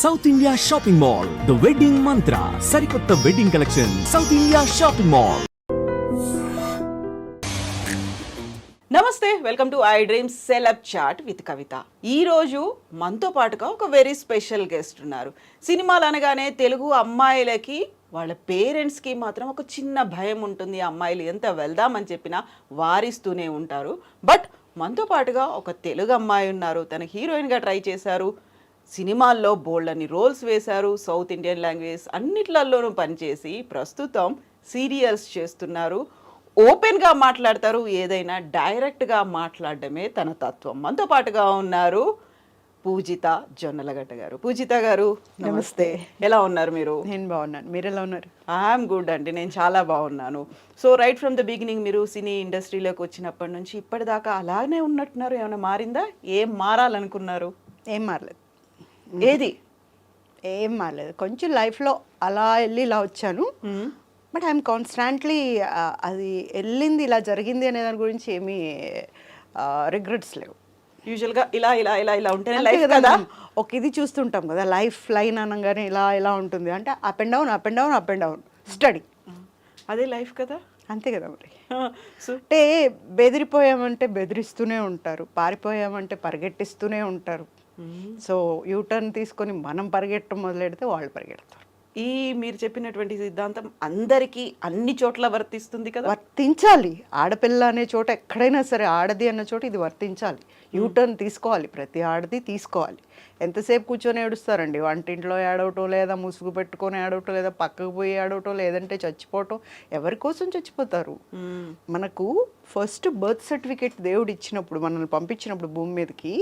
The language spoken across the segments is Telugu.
South India shopping mall, the wedding mantra, సరికొత్త wedding collection, south India shopping mall. నమస్తే, welcome to I dreams celeb chat with Kavitha. ఈరోజు మనతో పాటుగా ఒక వెరీ స్పెషల్ గెస్ట్ ఉన్నారు. సినిమాలు అనగానే తెలుగు అమ్మాయిలకి వాళ్ళ పేరెంట్స్కి మాత్రం ఒక చిన్న భయం ఉంటుంది. అమ్మాయిలు ఎంత వెళ్దామని చెప్పినా వారిస్తూనే ఉంటారు. బట్ మనతో పాటుగా ఒక తెలుగు అమ్మాయి ఉన్నారు. తన హీరోయిన్గా ట్రై చేశారు, సినిమాల్లో బోల్డన్ని రోల్స్ వేశారు, సౌత్ ఇండియన్ లాంగ్వేజ్ అన్నిట్లలోనూ పనిచేసి ప్రస్తుతం సీరియల్స్ చేస్తున్నారు. ఓపెన్గా మాట్లాడతారు, ఏదైనా డైరెక్ట్గా మాట్లాడడమే తన తత్వం. మనతో పాటుగా ఉన్నారు పూజిత జొన్నలగడ్డ గారు. పూజిత గారు నమస్తే, ఎలా ఉన్నారు మీరు? నేను బాగున్నాను, మీరు ఎలా ఉన్నారు? ఐఎమ్ గుడ్ అండి, నేను చాలా బాగున్నాను. So right from the beginning మీరు సినీ ఇండస్ట్రీలోకి వచ్చినప్పటి నుంచి ఇప్పటిదాకా అలానే ఉన్నట్టున్నారు. ఏమైనా మారిందా? ఏం మారాలనుకున్నారు? ఏం మారలేదు. ఏది ఏం మారలేదు. కొంచెం లైఫ్లో అలా వెళ్ళి ఇలా వచ్చాను. బట్ ఐఎమ్ కాన్స్టాంట్లీ అది వెళ్ళింది ఇలా జరిగింది అనే దాని గురించి ఏమీ రిగ్రెట్స్ లేవు. యూజువల్గా ఇలా ఇలా ఇలా ఇలా ఉంటేనే లైఫ్ కదా. ఒక ఇది చూస్తుంటాం కదా, లైఫ్ లైన్ అనగానే ఇలా ఇలా ఉంటుంది అంటే up and down up and down up and down study, అదే లైఫ్ కదా. అంతే కదా. మరి సో అంటే బెదిరిపోయామంటే బెదిరిస్తూనే ఉంటారు, పారిపోయామంటే పరిగెట్టిస్తూనే ఉంటారు. సో యూటర్న్ తీసుకొని మనం పరిగెట్టడం మొదలెడితే వాళ్ళు పరిగెడతారు. ఈ మీరు చెప్పినటువంటి సిద్ధాంతం అందరికీ అన్ని చోట్ల వర్తిస్తుంది కదా. వర్తించాలి. ఆడపిల్ల అనే చోట ఎక్కడైనా సరే, ఆడది అన్న చోట ఇది వర్తించాలి. యూటర్న్ తీసుకోవాలి, ప్రతి ఆడది తీసుకోవాలి. ఎంతసేపు కూర్చొని ఏడుస్తారండి? వంటింట్లో ఏడవటం, లేదా ముసుగు పెట్టుకొని ఏడవటం, లేదా పక్కకు పోయి ఏడవటం, లేదంటే చచ్చిపోవటం. ఎవరి కోసం చచ్చిపోతారు? మనకు ఫస్ట్ బర్త్ సర్టిఫికేట్ దేవుడు ఇచ్చినప్పుడు, మనల్ని పంపించినప్పుడు భూమి మీదకి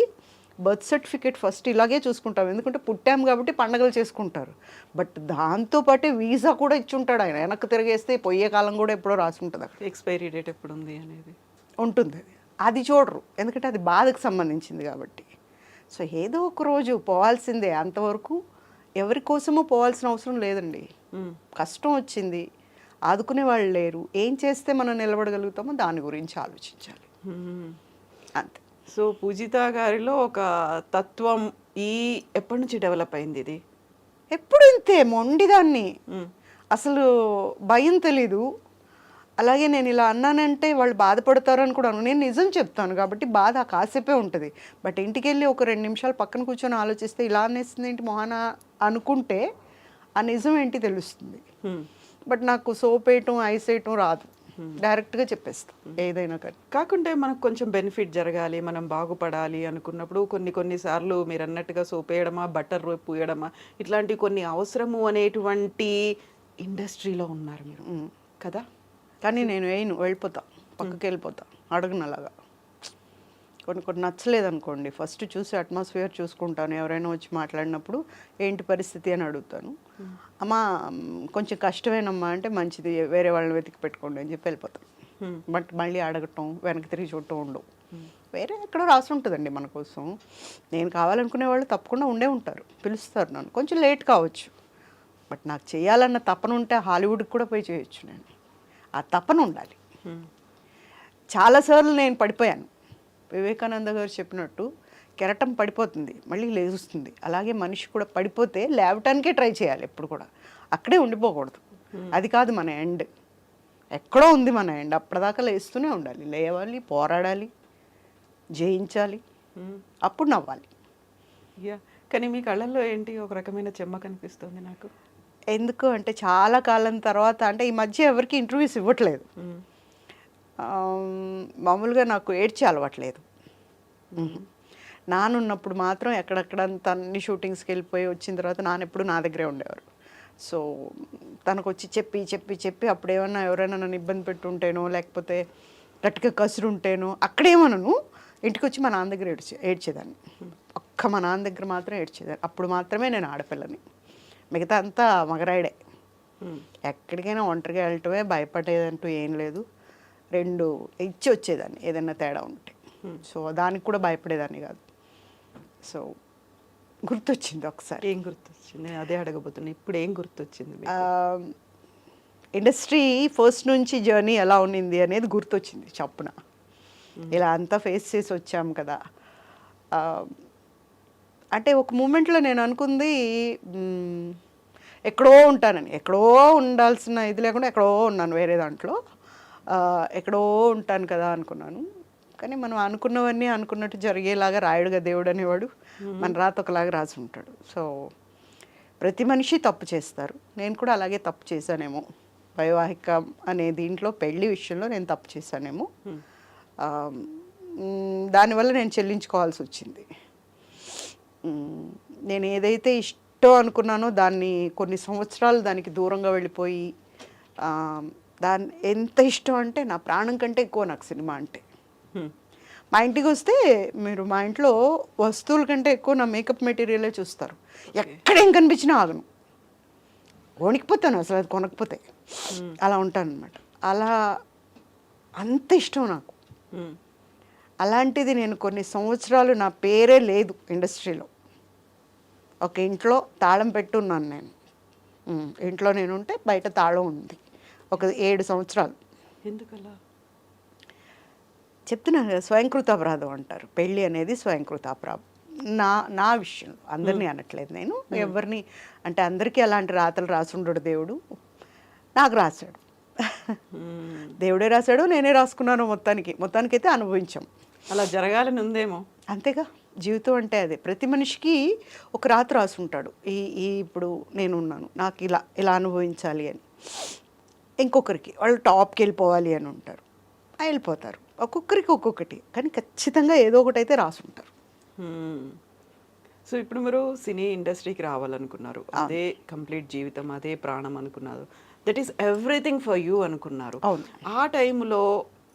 బర్త్ సర్టిఫికేట్ ఫస్ట్ ఇలాగే చూసుకుంటాం. ఎందుకంటే పుట్టాం కాబట్టి పండగలు చేసుకుంటారు. బట్ దాంతోపాటే వీసా కూడా ఇచ్చుంటాడు ఆయన. వెనక్కి తిరిగేస్తే పోయే కాలం కూడా ఎప్పుడో రాసి ఉంటుంది అక్కడ. ఎక్స్పైరీ డేట్ ఎప్పుడు ఉంది అనేది ఉంటుంది. అది చూడరు, ఎందుకంటే అది బాధకు సంబంధించింది కాబట్టి. సో ఏదో ఒక రోజు పోవాల్సిందే. అంతవరకు ఎవరి కోసమో పోవాల్సిన అవసరం లేదండి. కష్టం వచ్చింది, ఆదుకునే వాళ్ళు లేరు, ఏం చేస్తే మనం నిలబడగలుగుతామో దాని గురించి ఆలోచించాలి, అంతే. సో పూజిత గారిలో ఒక తత్వం ఎప్పటి నుంచి డెవలప్ అయింది? ఇది ఎప్పుడు ఇంతే మొండిదాన్ని, అసలు భయం తెలీదు. అలాగే నేను ఇలా అన్నానంటే వాళ్ళు బాధపడతారు అని కూడా నేను నిజం చెప్తాను కాబట్టి బాధ కాసేపే ఉంటుంది. బట్ ఇంటికి వెళ్ళి ఒక 2 నిమిషాలు పక్కన కూర్చొని ఆలోచిస్తే ఇలా అనేస్తుంది ఏంటి మొహాన అనుకుంటే ఆ నిజం ఏంటి తెలుస్తుంది. బట్ నాకు సోప్ వేయటం, ఐస్ వేయటం రాదు, డైరెక్ట్గా చెప్పేస్తాం ఏదైనా. కానీ కాకుంటే మనకు కొంచెం బెనిఫిట్ జరగాలి, మనం బాగుపడాలి అనుకున్నప్పుడు కొన్నిసార్లు మీరు అన్నట్టుగా సోప్ వేయడమా, బటర్ పూయడమా, ఇట్లాంటివి కొన్ని అవసరము అనేటువంటి ఇండస్ట్రీలో ఉన్నారు మీరు కదా. కానీ నేను వేయను, వెళ్ళిపోతా, పక్కకి వెళ్ళిపోతా, అడగను అలాగా. కొన్ని నచ్చలేదనుకోండి, ఫస్ట్ చూసి అట్మాస్ఫియర్ చూసుకుంటాను. ఎవరైనా వచ్చి మాట్లాడినప్పుడు ఏంటి పరిస్థితి అని అడుగుతాను. అమ్మా కొంచెం కష్టమేనమ్మా అంటే మంచిది, వేరే వాళ్ళని వెతికి పెట్టుకోండి అని చెప్పి వెళ్ళిపోతాను. బట్ మళ్ళీ అడగటం, వెనక్కి తిరిగి చూడటం ఉండవు. వేరే ఎక్కడో రాసి ఉంటుందండి మన కోసం. నేను కావాలనుకునే వాళ్ళు తప్పకుండా ఉండే ఉంటారు, పిలుస్తారు నన్ను. కొంచెం లేట్ కావచ్చు, బట్ నాకు చేయాలన్న తపన ఉంటే హాలీవుడ్కి కూడా పోయి చేయొచ్చు. నేను ఆ తపన ఉండాలి. చాలాసార్లు నేను పడిపోయాను. వివేకానంద గారు చెప్పినట్టు కెరటం పడిపోతుంది, మళ్ళీ లేస్తుంది. అలాగే మనిషి కూడా పడిపోతే లేవటానికే ట్రై చేయాలి ఎప్పుడు కూడా, అక్కడే ఉండిపోకూడదు. అది కాదు మన ఎండ్, ఎక్కడో ఉంది మన ఎండ్. అప్పటిదాకా లేస్తూనే ఉండాలి, లేవాలి, పోరాడాలి, జయించాలి, అప్పుడు నవ్వాలి. కానీ మీ కళ్ళల్లో ఏంటి ఒక రకమైన చెమ్మ కనిపిస్తుంది నాకు. ఎందుకు అంటే చాలా కాలం తర్వాత, అంటే ఈ మధ్య ఎవరికి ఇంటర్వ్యూస్ ఇవ్వట్లేదు. మామూలుగా నాకు ఏడ్చే అలవాట్లేదు. నానున్నప్పుడు మాత్రం ఎక్కడెక్కడంత అన్ని షూటింగ్స్కి వెళ్ళిపోయి వచ్చిన తర్వాత నాన్నెప్పుడు నా దగ్గరే ఉండేవారు. సో తనకు వచ్చి చెప్పి చెప్పి చెప్పి అప్పుడు ఏమన్నా ఎవరైనా నన్ను ఇబ్బంది పెట్టుంటేనో, లేకపోతే గట్టిగా కసురుంటేనో అక్కడేమనను, ఇంటికి వచ్చి మా నాన్న దగ్గర ఏడ్చేదాన్ని. మా నాన్న దగ్గర మాత్రం ఏడ్చేదాన్ని. అప్పుడు మాత్రమే నేను ఆడపిల్లని, మిగతా అంతా మగరాయిడే. ఎక్కడికైనా ఒంటరిగా వెళ్ళటమే, భయపడేదంటూ ఏం లేదు. 2 ఇచ్చి వచ్చేదాన్ని ఏదైనా తేడా ఉంటే. సో దానికి కూడా భయపడేదాన్ని కాదు. సో గుర్తొచ్చింది ఒకసారి. ఏం గుర్తొచ్చింది? నేను అదే అడగబోతున్నా. ఇప్పుడు ఏం గుర్తొచ్చింది? ఇండస్ట్రీ ఫస్ట్ నుంచి జర్నీ ఎలా ఉన్నింది అనేది గుర్తొచ్చింది చప్పున. ఇలా అంతా ఫేస్ చేసి వచ్చాం కదా. అంటే ఒక మూమెంట్లో నేను అనుకుంది ఎక్కడో ఉంటానని, ఎక్కడో ఉండాల్సిన ఇది లేకుండా ఎక్కడో ఉన్నాను వేరే దాంట్లో, ఎక్కడో ఉంటాను కదా అనుకున్నాను. కానీ మనం అనుకున్నవన్నీ అనుకున్నట్టు జరిగేలాగా రాయుడుగా దేవుడు అనేవాడు, మన రాత ఒకలాగా రాసి ఉంటాడు. సో ప్రతి మనిషి తప్పు చేస్తారు, నేను కూడా అలాగే తప్పు చేశానేమో, వైవాహికం అనే దీంట్లో పెళ్లి విషయంలో నేను తప్పు చేశానేమో, దానివల్ల నేను చెల్లించుకోవాల్సి వచ్చింది. నేను ఏదైతే ఇష్టం అనుకున్నానో దాన్ని కొన్ని సంవత్సరాలు దానికి దూరంగా వెళ్ళిపోయి, దాన్ని ఎంత ఇష్టం అంటే నా ప్రాణం కంటే ఎక్కువ నాకు సినిమా అంటే. మా ఇంటికి వస్తే మీరు మా ఇంట్లో వస్తువుల కంటే ఎక్కువ నా మేకప్ మెటీరియలే చూస్తారు. ఎక్కడేం కనిపించినా ఆగను, వణికిపోతాను అసలు అది కొనకపోతే, అలా ఉంటాను అనమాట. అలా అంత ఇష్టం నాకు. అలాంటిది నేను కొన్ని సంవత్సరాలు నా పేరే లేదు ఇండస్ట్రీలో. ఒక ఇంట్లో తాళం పెట్టున్నాను నేను, ఇంట్లో నేను ఉంటే బయట తాళం ఉంది ఒక 7 సంవత్సరాలు. ఎందుకలా? చెప్తున్నాను కదా, స్వయంకృత అపరాధం అంటారు. పెళ్ళి అనేది స్వయంకృత అపరాధం. నా విషయంలో, అందరినీ అనట్లేదు నేను, ఎవరిని అంటే అందరికీ అలాంటి రాతలు రాసుండడు దేవుడు, నాకు రాశాడు. దేవుడే రాశాడు, నేనే రాసుకున్నాను. మొత్తానికైతే అనుభవించాం. అలా జరగాలని ఉందేమో. అంతేగా, జీవితం అంటే అదే. ప్రతి మనిషికి ఒక రాత రాసుంటాడు. ఇప్పుడు నేనున్నాను, నాకు ఇలా అనుభవించాలి అని. ఇంకొకరికి వాళ్ళు టాప్కి వెళ్ళిపోవాలి అని ఉంటారు, వెళ్ళిపోతారు. ఒక్కొక్కరికి ఒక్కొక్కటి, కానీ ఖచ్చితంగా ఏదో ఒకటి అయితే రాసుంటారు. సో ఇప్పుడు మీరు సినీ ఇండస్ట్రీకి రావాలనుకున్నారు, అదే కంప్లీట్ జీవితం, అదే ప్రాణం అనుకున్నారు, that is everything for you అనుకున్నారు. అవును. ఆ టైంలో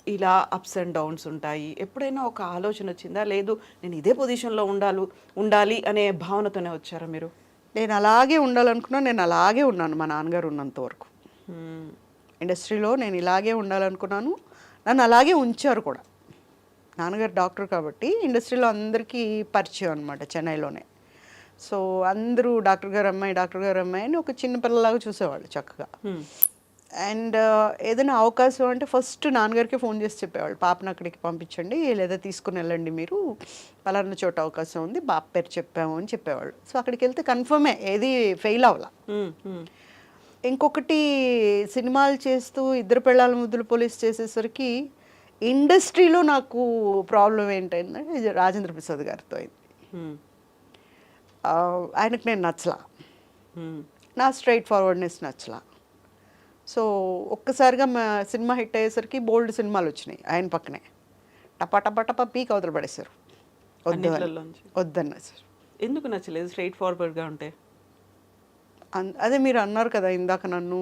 ఇలా అప్స్ అండ్ డౌన్స్ ఉంటాయి. ఎప్పుడైనా ఒక ఆలోచన వచ్చిందా, లేదు నేను ఇదే పొజిషన్లో ఉండాలి అనే భావనతోనే వచ్చారా మీరు? నేను అలాగే ఉండాలనుకున్నాను, నేను అలాగే ఉన్నాను మా నాన్నగారు ఉన్నంత వరకు. ఇండస్ట్రీలో నేను ఇలాగే ఉండాలనుకున్నాను, నన్ను అలాగే ఉంచారు కూడా. నాన్నగారు డాక్టర్ కాబట్టి ఇండస్ట్రీలో అందరికీ పరిచయం అనమాట చెన్నైలోనే. సో అందరూ డాక్టర్ గారు అమ్మాయి అని ఒక చిన్న పిల్లలాగా చూసేవాళ్ళు చక్కగా. అండ్ ఏదైనా అవకాశం అంటే ఫస్ట్ నాన్నగారికి ఫోన్ చేసి చెప్పేవాళ్ళు, పాపను అక్కడికి పంపించండి లేదా తీసుకుని వెళ్ళండి, మీరు పలానా చోట అవకాశం ఉంది, బాప పేరు చెప్పాము అని చెప్పేవాళ్ళు. సో అక్కడికి వెళ్తే కన్ఫర్మే, ఏది ఫెయిల్ అవ్వాల. ఇంకొకటి, సినిమాలు చేస్తూ ఇద్దరు పెళ్ళాల ముద్దులు పోలీస్ చేసేసరికి ఇండస్ట్రీలో నాకు ప్రాబ్లం ఏంటంటే రాజేంద్ర ప్రసాద్ గారితో అయింది. ఆయనకు నేను నచ్చలా, నా స్ట్రైట్ ఫార్వర్డ్నెస్ నచ్చలా. సో ఒక్కసారిగా మా సినిమా హిట్ అయ్యేసరికి బోల్డ్ సినిమాలు వచ్చినాయి ఆయన పక్కనే, టపా పీక్ అవతల పడేశారు. వద్దన్నా సార్. ఎందుకు నచ్చలేదు స్ట్రైట్ ఫార్వర్డ్గా ఉంటే? అదే మీరు అన్నారు కదా ఇందాక, నన్ను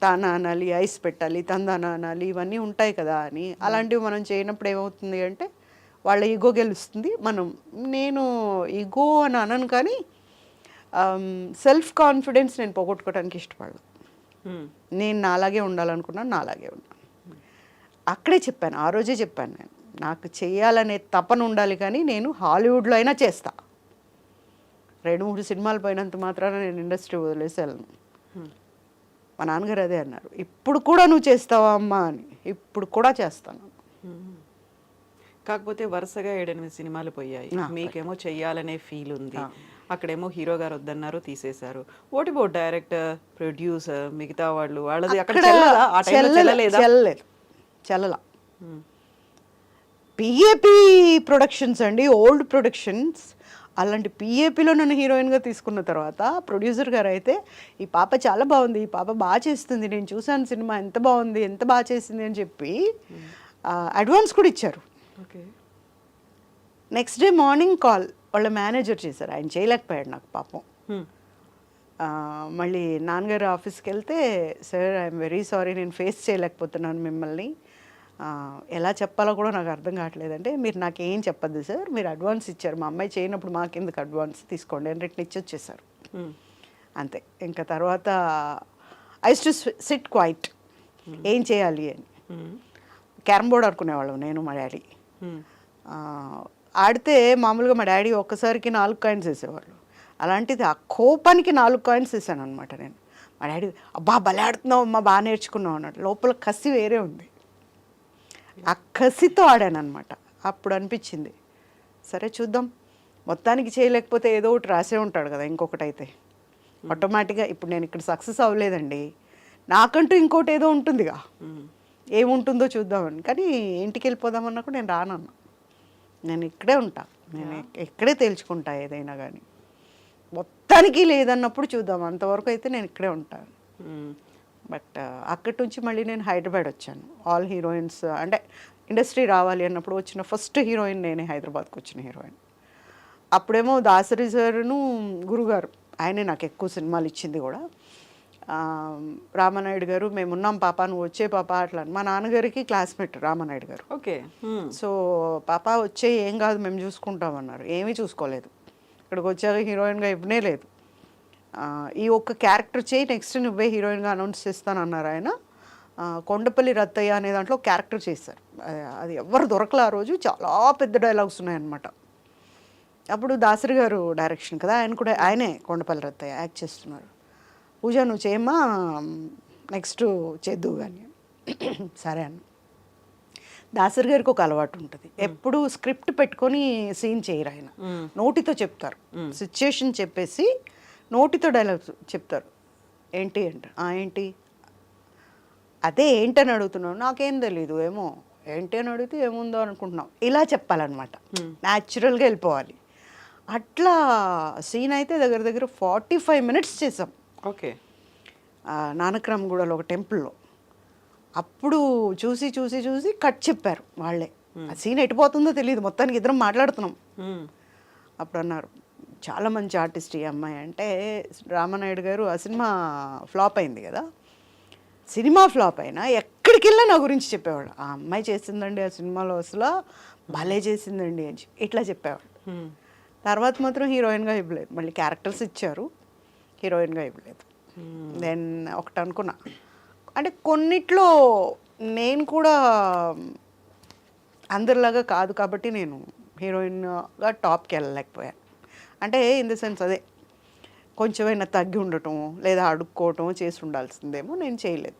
తానా అనాలి, ఐస్ పెట్టాలి, తందానా అనాలి, ఇవన్నీ ఉంటాయి కదా అని. అలాంటివి మనం చేయనప్పుడు ఏమవుతుంది అంటే వాళ్ళ ఈగో గెలుస్తుంది. నేను ఈగో అని అనను, కానీ సెల్ఫ్ కాన్ఫిడెన్స్ నేను పోగొట్టుకోవడానికి ఇష్టపడను. నేను నాలాగే ఉండాలనుకున్నాను, నాలాగే ఉన్నాను. అక్కడే చెప్పాను, ఆ రోజే చెప్పాను, నేను నాకు చేయాలనే తపన ఉండాలి, కానీ నేను హాలీవుడ్లో అయినా చేస్తా. 2-3 సినిమాలు పోయినంత మాత్రాన నేను ఇండస్ట్రీ వదిలేసి వెళ్ళను. మా నాన్నగారు అదే అన్నారు, ఇప్పుడు కూడా నువ్వు చేస్తావా అమ్మా అని. ఇప్పుడు కూడా చేస్తాను. కాకపోతే వరుసగా 7-8 సినిమాలు పోయాయి, మీకేమో చెయ్యాలనే ఫీల్ ఉంది, అక్కడేమో హీరో గారు వద్దన్నారు, తీసేశారు. వాట్ అబౌట్ డైరెక్టర్, ప్రొడ్యూసర్, మిగతా వాళ్ళది అక్కడ చెల్లలా. పిఏపి ప్రొడక్షన్స్ అండి, ఓల్డ్ ప్రొడక్షన్స్. అలాంటి పిఏపిలో నన్ను హీరోయిన్గా తీసుకున్న తర్వాత ప్రొడ్యూసర్ గారు అయితే, ఈ పాప చాలా బాగుంది, ఈ పాప బాగా చేస్తుంది, నేను చూసాను సినిమా, ఎంత బాగుంది, ఎంత బాగా చేసింది అని చెప్పి అడ్వాన్స్ కూడా ఇచ్చారు. నెక్స్ట్ డే మార్నింగ్ కాల్ వాళ్ళ మేనేజర్ చేశారు, ఆయన చేయలేకపోయాడు నాకు పాపం. మళ్ళీ నాన్నగారు ఆఫీస్కి వెళ్తే, సార్ ఐఎమ్ వెరీ సారీ, నేను ఫేస్ చేయలేకపోతున్నాను మిమ్మల్ని, ఎలా చెప్పాలో కూడా నాకు అర్థం కావట్లేదంటే, మీరు నాకేం చెప్పద్దు సార్, మీరు అడ్వాన్స్ ఇచ్చారు, మా అమ్మాయి చేయనప్పుడు మాకెందుకు అడ్వాన్స్, తీసుకోండి అని రిటర్న్ ఇచ్చి వచ్చేసారు. అంతే. ఇంకా తర్వాత ఐ టు సిట్ క్వైట్, ఏం చేయాలి అని. క్యారమ్ బోర్డ్ ఆడుకునేవాళ్ళం నేను మా డాడీ. ఆడితే మామూలుగా మా డాడీ ఒక్కసారికి 4 కాయిన్స్ వేసేవాళ్ళు. అలాంటిది ఆ కోపానికి 4 కాయిన్స్ వేసాను అనమాట నేను. మా డాడీ, అబ్బా భలే ఆడుతున్నావు అమ్మా, బాగా నేర్చుకున్నావు అన్నట్టు. లోపల కసి వేరే ఉంది, ఆ కసితో ఆడాను అనమాట. అప్పుడు అనిపించింది, సరే చూద్దాం, మొత్తానికి చేయలేకపోతే ఏదో ఒకటి రాసే ఉంటాడు కదా ఇంకొకటి అయితే ఆటోమేటిక్గా. ఇప్పుడు నేను ఇక్కడ సక్సెస్ అవ్వలేదండి, నాకంటూ ఇంకోటి ఏదో ఉంటుందిగా, ఏముంటుందో చూద్దామని. కానీ ఇంటికి వెళ్ళిపోదామన్నా కూడా నేను రానన్నా, నేను ఇక్కడే ఉంటా, నేను ఇక్కడే తేల్చుకుంటా ఏదైనా కానీ. మొత్తానికి లేదన్నప్పుడు చూద్దాం, అంతవరకు అయితే నేను ఇక్కడే ఉంటాను. బట్ అక్కడి నుంచి మళ్ళీ నేను హైదరాబాద్ వచ్చాను. ఆల్ హీరోయిన్స్ అంటే ఇండస్ట్రీ రావాలి అన్నప్పుడు వచ్చిన ఫస్ట్ హీరోయిన్ నేనే, హైదరాబాద్కి వచ్చిన హీరోయిన్. అప్పుడేమో దాసరి సార్ను గురుగారు, ఆయనే నాకు ఎక్కువ సినిమాలు ఇచ్చింది కూడా. రామానాయుడు గారు, మేమున్నాం పాప, నువ్వు వచ్చే పాప అట్లా. మా నాన్నగారికి క్లాస్మేట్ రామానాయుడు గారు. ఓకే. సో పాప వచ్చే, ఏం కాదు మేము చూసుకుంటామన్నారు. ఏమీ చూసుకోలేదు. ఇక్కడికి వచ్చాక హీరోయిన్గా ఇవ్వనే లేదు. ఈ ఒక్క క్యారెక్టర్ చేయి, నెక్స్ట్ నువ్వే హీరోయిన్గా అనౌన్స్ చేస్తానన్నారు ఆయన. కొండపల్లి రత్తయ్య అనే దాంట్లో క్యారెక్టర్ చేశారు. అది ఎవరు దొరకలే ఆ రోజు, చాలా పెద్ద డైలాగ్స్ ఉన్నాయన్నమాట. అప్పుడు దాసరి గారు డైరెక్షన్ కదా, ఆయనే కొండపల్లి రత్తయ్య యాక్ట్ చేస్తున్నారు. పూజ నువ్వు చేయమ్మా, నెక్స్ట్ చేద్దువు కానీ. సరే అన్న. దాసరి గారికి ఒక అలవాటు ఉంటుంది, ఎప్పుడు స్క్రిప్ట్ పెట్టుకొని సీన్ చేయరు ఆయన, నోటితో చెప్తారు. సిచ్యుయేషన్ చెప్పేసి నోటితో డైలాగ్స్ చెప్తారు. ఏంటి అంట, ఏంటి అదే ఏంటని అడుగుతున్నావు, నాకేం తెలీదు, ఏమో ఏంటి అని అడిగితే ఏముందో అనుకుంటున్నాం, ఇలా చెప్పాలన్నమాట. న్యాచురల్గా వెళ్ళిపోవాలి. అట్లా సీన్ అయితే దగ్గర దగ్గర 45 minutes చేసాం. ఓకే. నానక్రామ్గూడలో ఒక టెంపుల్లో. అప్పుడు చూసి చూసి చూసి కట్ చెప్పారు వాళ్ళే. ఆ సీన్ ఎటుపోతుందో తెలియదు, మొత్తానికి ఇద్దరం మాట్లాడుతున్నాం. అప్పుడు అన్నారు, చాలా మంచి ఆర్టిస్ట్ ఈ అమ్మాయి అంటే. రామానాయుడు గారు ఆ సినిమా ఫ్లాప్ అయింది కదా, సినిమా ఫ్లాప్ అయినా ఎక్కడికి వెళ్ళా నా గురించి చెప్పేవాళ్ళు. ఆ అమ్మాయి చేసిందండి ఆ సినిమాలో, అసలు భలే చేసిందండి అని ఇట్లా చెప్పేవాళ్ళు. తర్వాత మాత్రం హీరోయిన్గా ఇవ్వలేదు, మళ్ళీ క్యారెక్టర్స్ ఇచ్చారు, హీరోయిన్గా ఇవ్వలేదు. దెన్ ఒకటి అనుకున్నా, అంటే కొన్నిట్లో నేను కూడా అందరిలాగా కాదు కాబట్టి నేను హీరోయిన్గా టాప్కి వెళ్ళలేకపోయాను. అంటే ఇన్ ద సెన్స్ అదే కొంచెమైనా తగ్గి ఉండటం లేదా అడుక్కోవటం చేసి ఉండాల్సిందేమో, నేను చేయలేదు.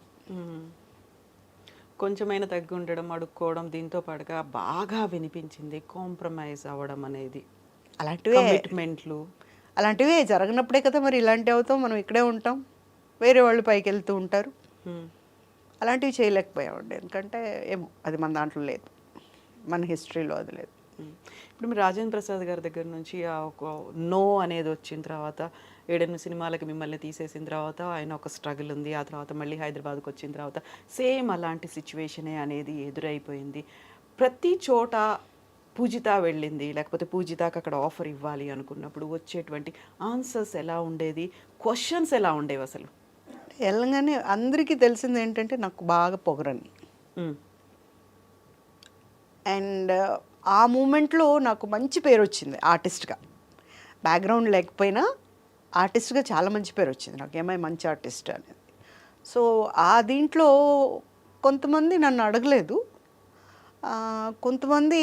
కొంచెమైనా తగ్గి ఉండడం, అడుక్కోవడం, దీంతో పాటుగా బాగా వినిపించింది కాంప్రమైజ్ అవ్వడం అనేది. అలాంటివే కమిట్మెంట్లు, అలాంటివే జరగనప్పుడే కదా మరి ఇలాంటివి అవుతాం. మనం ఇక్కడే ఉంటాం, వేరే వాళ్ళు పైకి వెళ్తూ ఉంటారు. అలాంటివి చేయలేకపోయామండి, ఎందుకంటే ఏమో అది మన దాంట్లో లేదు, మన హిస్టరీలో అది లేదు. ఇప్పుడు మీరు రాజేంద్ర ప్రసాద్ గారి దగ్గర నుంచి ఆ ఒక నో అనేది వచ్చిన తర్వాత 7 సినిమాలకి మిమ్మల్ని తీసేసిన తర్వాత ఆయన ఒక స్ట్రగుల్ ఉంది. ఆ తర్వాత మళ్ళీ హైదరాబాద్కి వచ్చిన తర్వాత సేమ్ అలాంటి సిచ్యువేషనే అనేది ఎదురైపోయింది. ప్రతి చోట పూజిత వెళ్ళింది, లేకపోతే పూజితకు అక్కడ ఆఫర్ ఇవ్వాలి అనుకున్నప్పుడు వచ్చేటువంటి ఆన్సర్స్ ఎలా ఉండేది, క్వశ్చన్స్ ఎలా ఉండేవి అసలు? వెళ్ళగానే అందరికీ తెలిసింది ఏంటంటే నాకు బాగా పొగరని. అండ్ ఆ మూమెంట్లో నాకు మంచి పేరు వచ్చింది ఆర్టిస్ట్గా. బ్యాక్గ్రౌండ్ లేకపోయినా ఆర్టిస్ట్గా చాలా మంచి పేరు వచ్చింది నాకు, ఏమై మంచి ఆర్టిస్ట్ అనేది. సో ఆ దీంట్లో కొంతమంది నన్ను అడగలేదు, కొంతమంది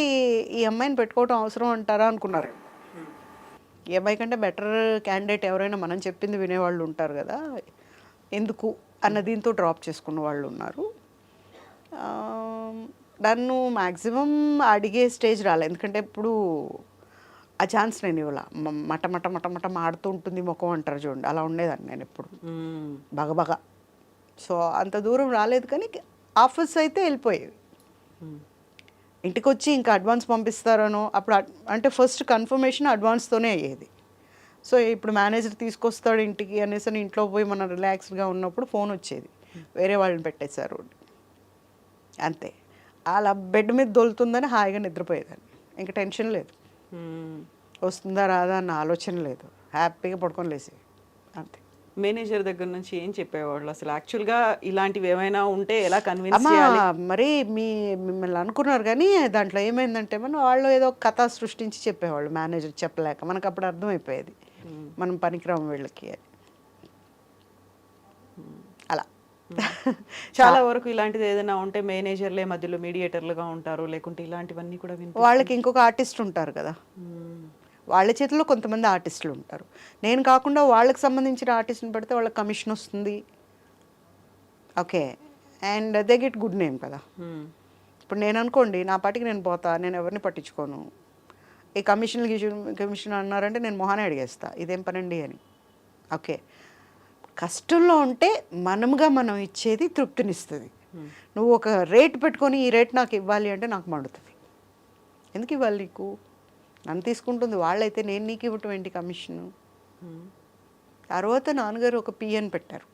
ఈ అమ్మాయిని పెట్టుకోవడం అవసరం అంటారా అనుకున్నారు. ఈ అమ్మాయి కంటే బెటర్ క్యాండిడేట్ ఎవరైనా మనం చెప్పింది వినేవాళ్ళు ఉంటారు కదా, ఎందుకు అన్న దీంతో డ్రాప్ చేసుకున్న వాళ్ళు ఉన్నారు. నన్ను మ్యాక్సిమం అడిగే స్టేజ్ రాలే, ఎందుకంటే ఇప్పుడు ఆ ఛాన్స్ నేను ఇవ్వాల. మట మట మట మట మాడుతూ ఉంటుంది ముఖం అంటారు చూడండి, అలా ఉండేదాన్ని నేను ఎప్పుడు బగబగ. సో అంత దూరం రాలేదు, కానీ ఆఫర్స్ అయితే వెళ్ళిపోయేవి. ఇంటికి వచ్చి ఇంకా అడ్వాన్స్ పంపిస్తారనో అప్పుడు, అంటే ఫస్ట్ కన్ఫర్మేషన్ అడ్వాన్స్తోనే అయ్యేది. సో ఇప్పుడు మేనేజర్ తీసుకొస్తాడు ఇంటికి అనేసి ఇంట్లో పోయి మనం రిలాక్స్గా ఉన్నప్పుడు ఫోన్ వచ్చేది, వేరే వాళ్ళని పెట్టేశారు అంతే. అలా బెడ్ మీద దొలుతుందని హాయిగా నిద్రపోయేదాన్ని, ఇంకా టెన్షన్ లేదు, వస్తుందా రాదా అన్న ఆలోచన లేదు, హ్యాపీగా పడుకొని లేసి అంతే. మేనేజర్ దగ్గర నుంచి ఏం చెప్పేవాళ్ళు అసలు? యాక్చువల్గా ఇలాంటివి ఏమైనా ఉంటే ఎలా కన్విన్స్ చేయాలి? మరి మిమ్మల్ని అనుకున్నారు, కానీ దాంట్లో ఏమైందంటే వాళ్ళు ఏదో కథ సృష్టించి చెప్పేవాళ్ళు, మేనేజర్ చెప్పలేక. మనకు అప్పుడు అర్థమైపోయేది మనం పనికిరాము వీళ్ళకి అని. అలా చాలా వరకు ఇలాంటిది ఏదైనా ఉంటే మేనేజర్లే మధ్యలో మీడియేటర్లుగా ఉంటారు, లేకుంటే ఇలాంటివన్నీ కూడా వాళ్ళకి ఇంకొక ఆర్టిస్ట్ ఉంటారు కదా, వాళ్ళ చేతిలో కొంతమంది ఆర్టిస్టులు ఉంటారు. నేను కాకుండా వాళ్ళకి సంబంధించిన ఆర్టిస్ట్ని పెడితే వాళ్ళకి కమిషన్ వస్తుంది, okay, and they get good name కదా. ఇప్పుడు నేను అనుకోండి నా పాటికి నేను పోతా, నేను ఎవరిని పట్టించుకోను, ఏ కమిషన్ అన్నారంటే నేను మొహానే అడిగేస్తా, ఇదేం పనండి అని. ఓకే, కష్టంలో ఉంటే మనం ఇచ్చేది తృప్తినిస్తుంది. నువ్వు ఒక రేట్ పెట్టుకొని ఈ రేట్ నాకు ఇవ్వాలి అంటే నాకు మండుతుంది. ఎందుకు ఇవ్వాలి నీకు? నన్ను తీసుకుంటుంది వాళ్ళైతే నేను నీకు ఇవ్వటం ఏంటి కమిషను? తర్వాత నాన్నగారు ఒక పిఎన్ పెట్టారు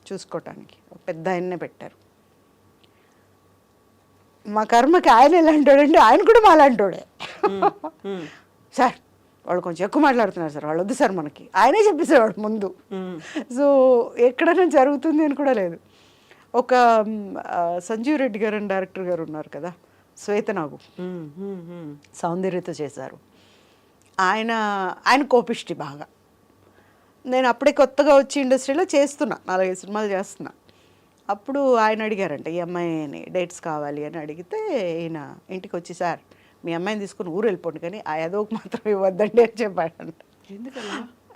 చూసుకోవటానికి, ఒక పెద్ద ఆయన్నే పెట్టారు. మా కర్మకి ఆయన ఎలాంటోడంటే ఆయన కూడా మా అలాంటోడే. సార్ వాళ్ళు కొంచెం ఎక్కువ మాట్లాడుతున్నారు సార్, వాళ్ళు వద్దు సార్ మనకి, ఆయనే చెప్పేసేవాడు ముందు. సో ఎక్కడైనా జరుగుతుంది అని కూడా లేదు. ఒక సంజీవ్ రెడ్డి గారు అని డైరెక్టర్ గారు ఉన్నారు కదా, శ్వేతనాగు, సౌందర్యతో చేశారు. ఆయన కోపిష్టి బాగా. నేను అప్పుడే కొత్తగా వచ్చి ఇండస్ట్రీలో చేస్తున్నా, 4-5 సినిమాలు చేస్తున్నా. అప్పుడు ఆయన అడిగారంట ఈ అమ్మాయిని డేట్స్ కావాలి అని అడిగితే ఈయన ఇంటికి వచ్చి, సార్ మీ అమ్మాయిని తీసుకుని ఊరు వెళ్ళిపోండి కానీ ఆ ఎదోకి మాత్రం ఇవ్వద్దండి అని చెప్పాడంట.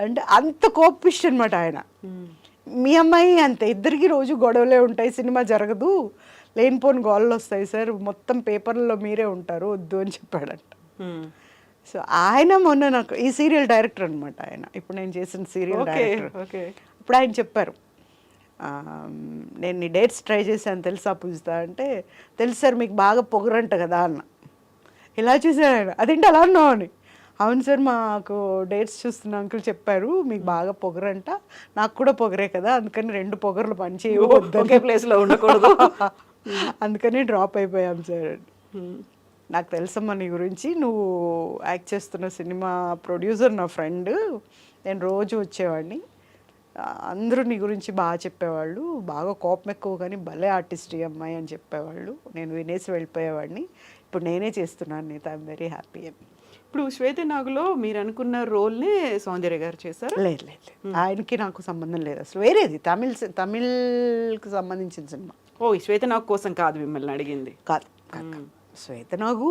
అంటే అంత కోపిష్టి అనమాట ఆయన. మీ అమ్మాయి అంతే, ఇద్దరికి రోజు గొడవలే ఉంటాయి, సినిమా జరగదు, లేనిపోని గోళ్ళు వస్తాయి సార్, మొత్తం పేపర్లో మీరే ఉంటారు, వద్దు అని చెప్పాడంట. సో ఆయన మొన్న నాకు ఈ సీరియల్ డైరెక్టర్ అనమాట ఆయన, ఇప్పుడు నేను చేసిన సీరియల్ డైరెక్టర్. ఇప్పుడు ఆయన చెప్పారు, నేను నీ డేట్స్ ట్రై చేశాను తెలుసా పూజితా అంటే, తెలుసు సార్ మీకు బాగా పొగరంట కదా అన్న. ఇలా చూసాను ఆయన, అదేంటి అలా అన్నావు అని. అవును సార్ మాకు డేట్స్ చూస్తున్న అంకుల్ చెప్పారు మీకు బాగా పొగరంట, నాకు కూడా పొగరే కదా, అందుకని 2 పొగర్లు పనిచేయవద్దు, ఒకే ప్లేస్లో ఉండకూడదు, అందుకని డ్రాప్ అయిపోయాం సార్. నాకు తెలుసమ్మా నీ గురించి, నువ్వు యాక్ట్ చేస్తున్న సినిమా ప్రొడ్యూసర్ నా ఫ్రెండ్, నేను రోజు వచ్చేవాడిని, అందరూ నీ గురించి బాగా చెప్పేవాళ్ళు, బాగా కోపం ఎక్కువ కానీ భలే ఆర్టిస్ట్ ఈ అమ్మాయి అని చెప్పేవాళ్ళు, నేను వినేసి వెళ్ళిపోయేవాడిని, ఇప్పుడు నేనే చేస్తున్నాను నీతో, ఐఎమ్ వెరీ హ్యాపీ అని. ఇప్పుడు శ్వేతనాగులో మీరు అనుకున్న రోల్ని సౌందర్య గారు చేశారు? లేదు లేదు, ఆయనకి నాకు సంబంధం లేదు అసలు, వేరేది తమిళ్కి సంబంధించిన సినిమా. ఓ, ఈ శ్వేతనాగు కోసం కాదు మిమ్మల్ని అడిగింది? కాదు, శ్వేతనాగు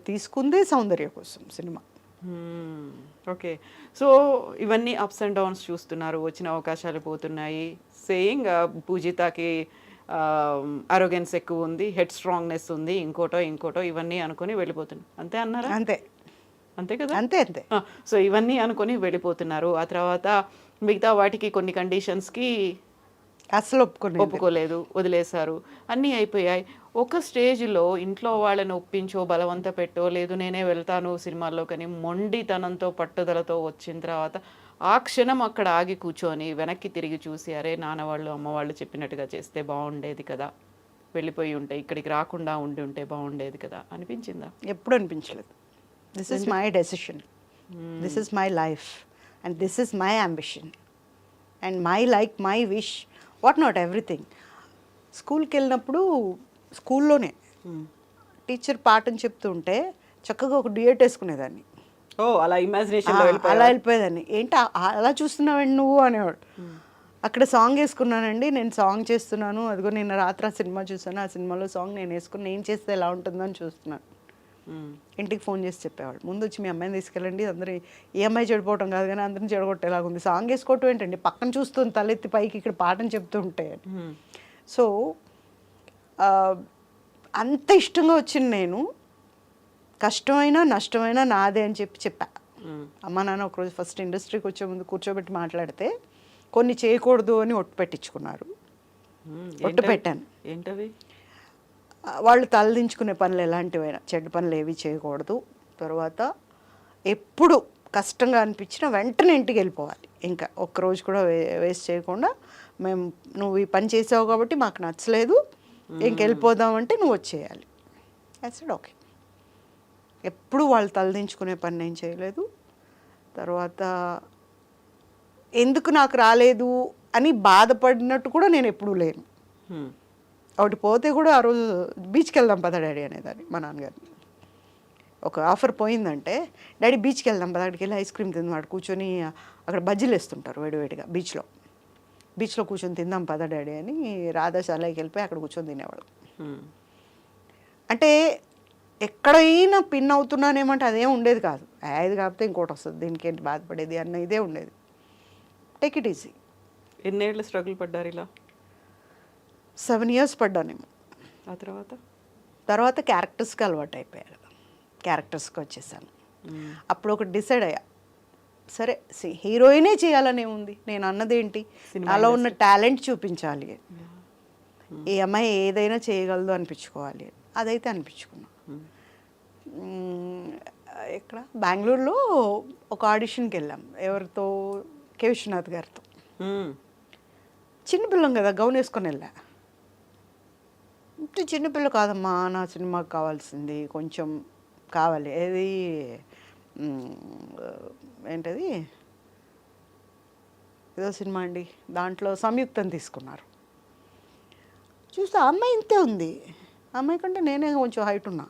తీసుకుందే సౌందర్య కోసం సినిమా. ఓకే, సో ఇవన్నీ అప్స్ అండ్ డౌన్స్ చూస్తున్నారు, వచ్చిన అవకాశాలు పోతున్నాయి, సేయింగ్ పూజితకి అరోగెన్స్ ఎక్కువ ఉంది, హెడ్ స్ట్రాంగ్నెస్ ఉంది, ఇంకోటో ఇవన్నీ అనుకొని వెళ్ళిపోతున్నారు, అంతే అన్నారా? అంతే కదా, అంతే. సో ఇవన్నీ అనుకొని వెళ్ళిపోతున్నారు. ఆ తర్వాత మిగతా వాటికి కొన్ని కండిషన్స్కి అసలు ఒప్పుకోలేదు, వదిలేశారు, అన్నీ అయిపోయాయి. ఒక స్టేజ్లో ఇంట్లో వాళ్ళని ఒప్పించో బలవంత పెట్టో, లేదు నేనే వెళ్తాను సినిమాల్లో కానీ మొండితనంతో పట్టుదలతో వచ్చిన తర్వాత ఆ క్షణం అక్కడ ఆగి కూర్చొని వెనక్కి తిరిగి చూసి, అరే నాన్నవాళ్ళు అమ్మవాళ్ళు చెప్పినట్టుగా చేస్తే బాగుండేది కదా, వెళ్ళిపోయి ఉంటే ఇక్కడికి రాకుండా ఉంటే బాగుండేది కదా అనిపించిందా? ఎప్పుడు అనిపించలేదు. This is my decision, this is my life and this is my ambition and my wish, what not everything. స్కూల్కి వెళ్ళినప్పుడు స్కూల్లోనే టీచర్ పాఠం చెప్తూ ఉంటే చక్కగా ఒక డ్యూయట్ వేసుకునేదాన్ని. ఓ, అలా ఇమాజినేషన్ అలా వెళ్ళిపోయేదాన్ని. ఏంటి అలా చూస్తున్నావండి నువ్వు అనేవాడు. అక్కడ సాంగ్ వేసుకున్నానండి, నేను సాంగ్ చేస్తున్నాను, అదిగో నిన్న రాత్రి ఆ సినిమా చూసాను, ఆ సినిమాలో సాంగ్ నేను వేసుకుని నేను చేస్తే ఎలా ఉంటుందని చూస్తున్నాను. ఇంటికి ఫోన్ చేసి చెప్పేవాడు, ముందు వచ్చి మీ అమ్మాయిని తీసుకెళ్ళండి, అందరూ ఈ అమ్మాయి చెడిపోవటం కాదు కానీ అందరిని చెడగొట్టేలాగా ఉంది, సాంగ్ వేసుకోవటం ఏంటండి, పక్కన చూస్తుంది తలెత్తి పైకి, ఇక్కడ పాఠం చెప్తూ ఉంటే. సో అంత ఇష్టంగా వచ్చింది నేను, కష్టమైనా నష్టమైనా నాదే అని చెప్పా. అమ్మ నాన్న ఒకరోజు ఫస్ట్ ఇండస్ట్రీకి వచ్చే ముందు కూర్చోబెట్టి మాట్లాడితే కొన్ని చేయకూడదు అని ఒట్టు పెట్టించుకున్నారు. ఒట్టు పెట్టాను. ఏంటవి? వాళ్ళు తలదించుకునే పనులు ఎలాంటివైనా, చెడ్డ పనులు ఏవి చేయకూడదు, తర్వాత ఎప్పుడు కష్టంగా అనిపించినా వెంటనే ఇంటికి వెళ్ళిపోవాలి, ఇంకా ఒక్కరోజు కూడా వేస్ట్ చేయకుండా, నువ్వు ఈ పని చేసావు కాబట్టి మాకు నచ్చలేదు, ఇంకెళ్ళిపోదామంటే నువ్వు వచ్చేయాలి. యాక్చువల్ ఓకే, ఎప్పుడు వాళ్ళు తలదించుకునే పని నేను చేయలేదు. తర్వాత ఎందుకు నాకు రాలేదు అని బాధపడినట్టు కూడా నేను ఎప్పుడూ లేను. ఒకటి పోతే కూడా ఆ రోజు బీచ్కి వెళ్దాం పద డాడీ అనేదాన్ని మా నాన్నగారిని. ఒక ఆఫర్ పోయిందంటే డాడీ బీచ్కి వెళ్దాం పద, అక్కడికి వెళ్ళి ఐస్ క్రీమ్ తిందాం, కూర్చొని అక్కడ బజ్జీలు వేస్తుంటారు వేడివేడిగా బీచ్లో కూర్చొని తిందాం పద డాడీ అని రాధాశాలకి వెళ్ళిపోయి అక్కడ కూర్చొని తినేవాడు. అంటే ఎక్కడైనా పిన్ అవుతున్నానేమంటే అదేం ఉండేది కాదు, ఇది కాకపోతే ఇంకోటి వస్తుంది, దీనికి ఏంటి బాధపడేది అన్న ఇదే ఉండేది. Take it easy. ఎన్నేళ్ళు స్ట్రగుల్ పడ్డారు ఇలా? 7 years పడ్డానేమో. ఆ తర్వాత క్యారెక్టర్స్కి అలవాటు అయిపోయారు, క్యారెక్టర్స్కి వచ్చేసాను. అప్పుడు ఒకటి డిసైడ్ అయ్యా, సరే హీరోయినే చేయాలనే ఉంది, నేను అన్నదేంటి అలా ఉన్న టాలెంట్ చూపించాలి, ఈ అమ్మాయి ఏదైనా చేయగలదు అనిపించుకోవాలి, అదైతే అనిపించుకున్నా. ఇక్కడ బెంగళూరులో ఒక ఆడిషన్కి వెళ్ళాం, ఎవరితో, కే విశ్వనాథ్ గారితో. చిన్నపిల్లం కదా, గౌన్ వేసుకొని వెళ్ళా. చిన్నపిల్ల కాదమ్మా, నా సినిమాకి కావాల్సింది కొంచెం కావాలి, ఏది ఏంటది ఏదో సినిమా అండి, దాంట్లో సంయుక్తం తీసుకున్నారు. చూస్తే ఆ అమ్మాయి ఇంతే ఉంది, అమ్మాయి కంటే నేనే కొంచెం హైట్ ఉన్నా.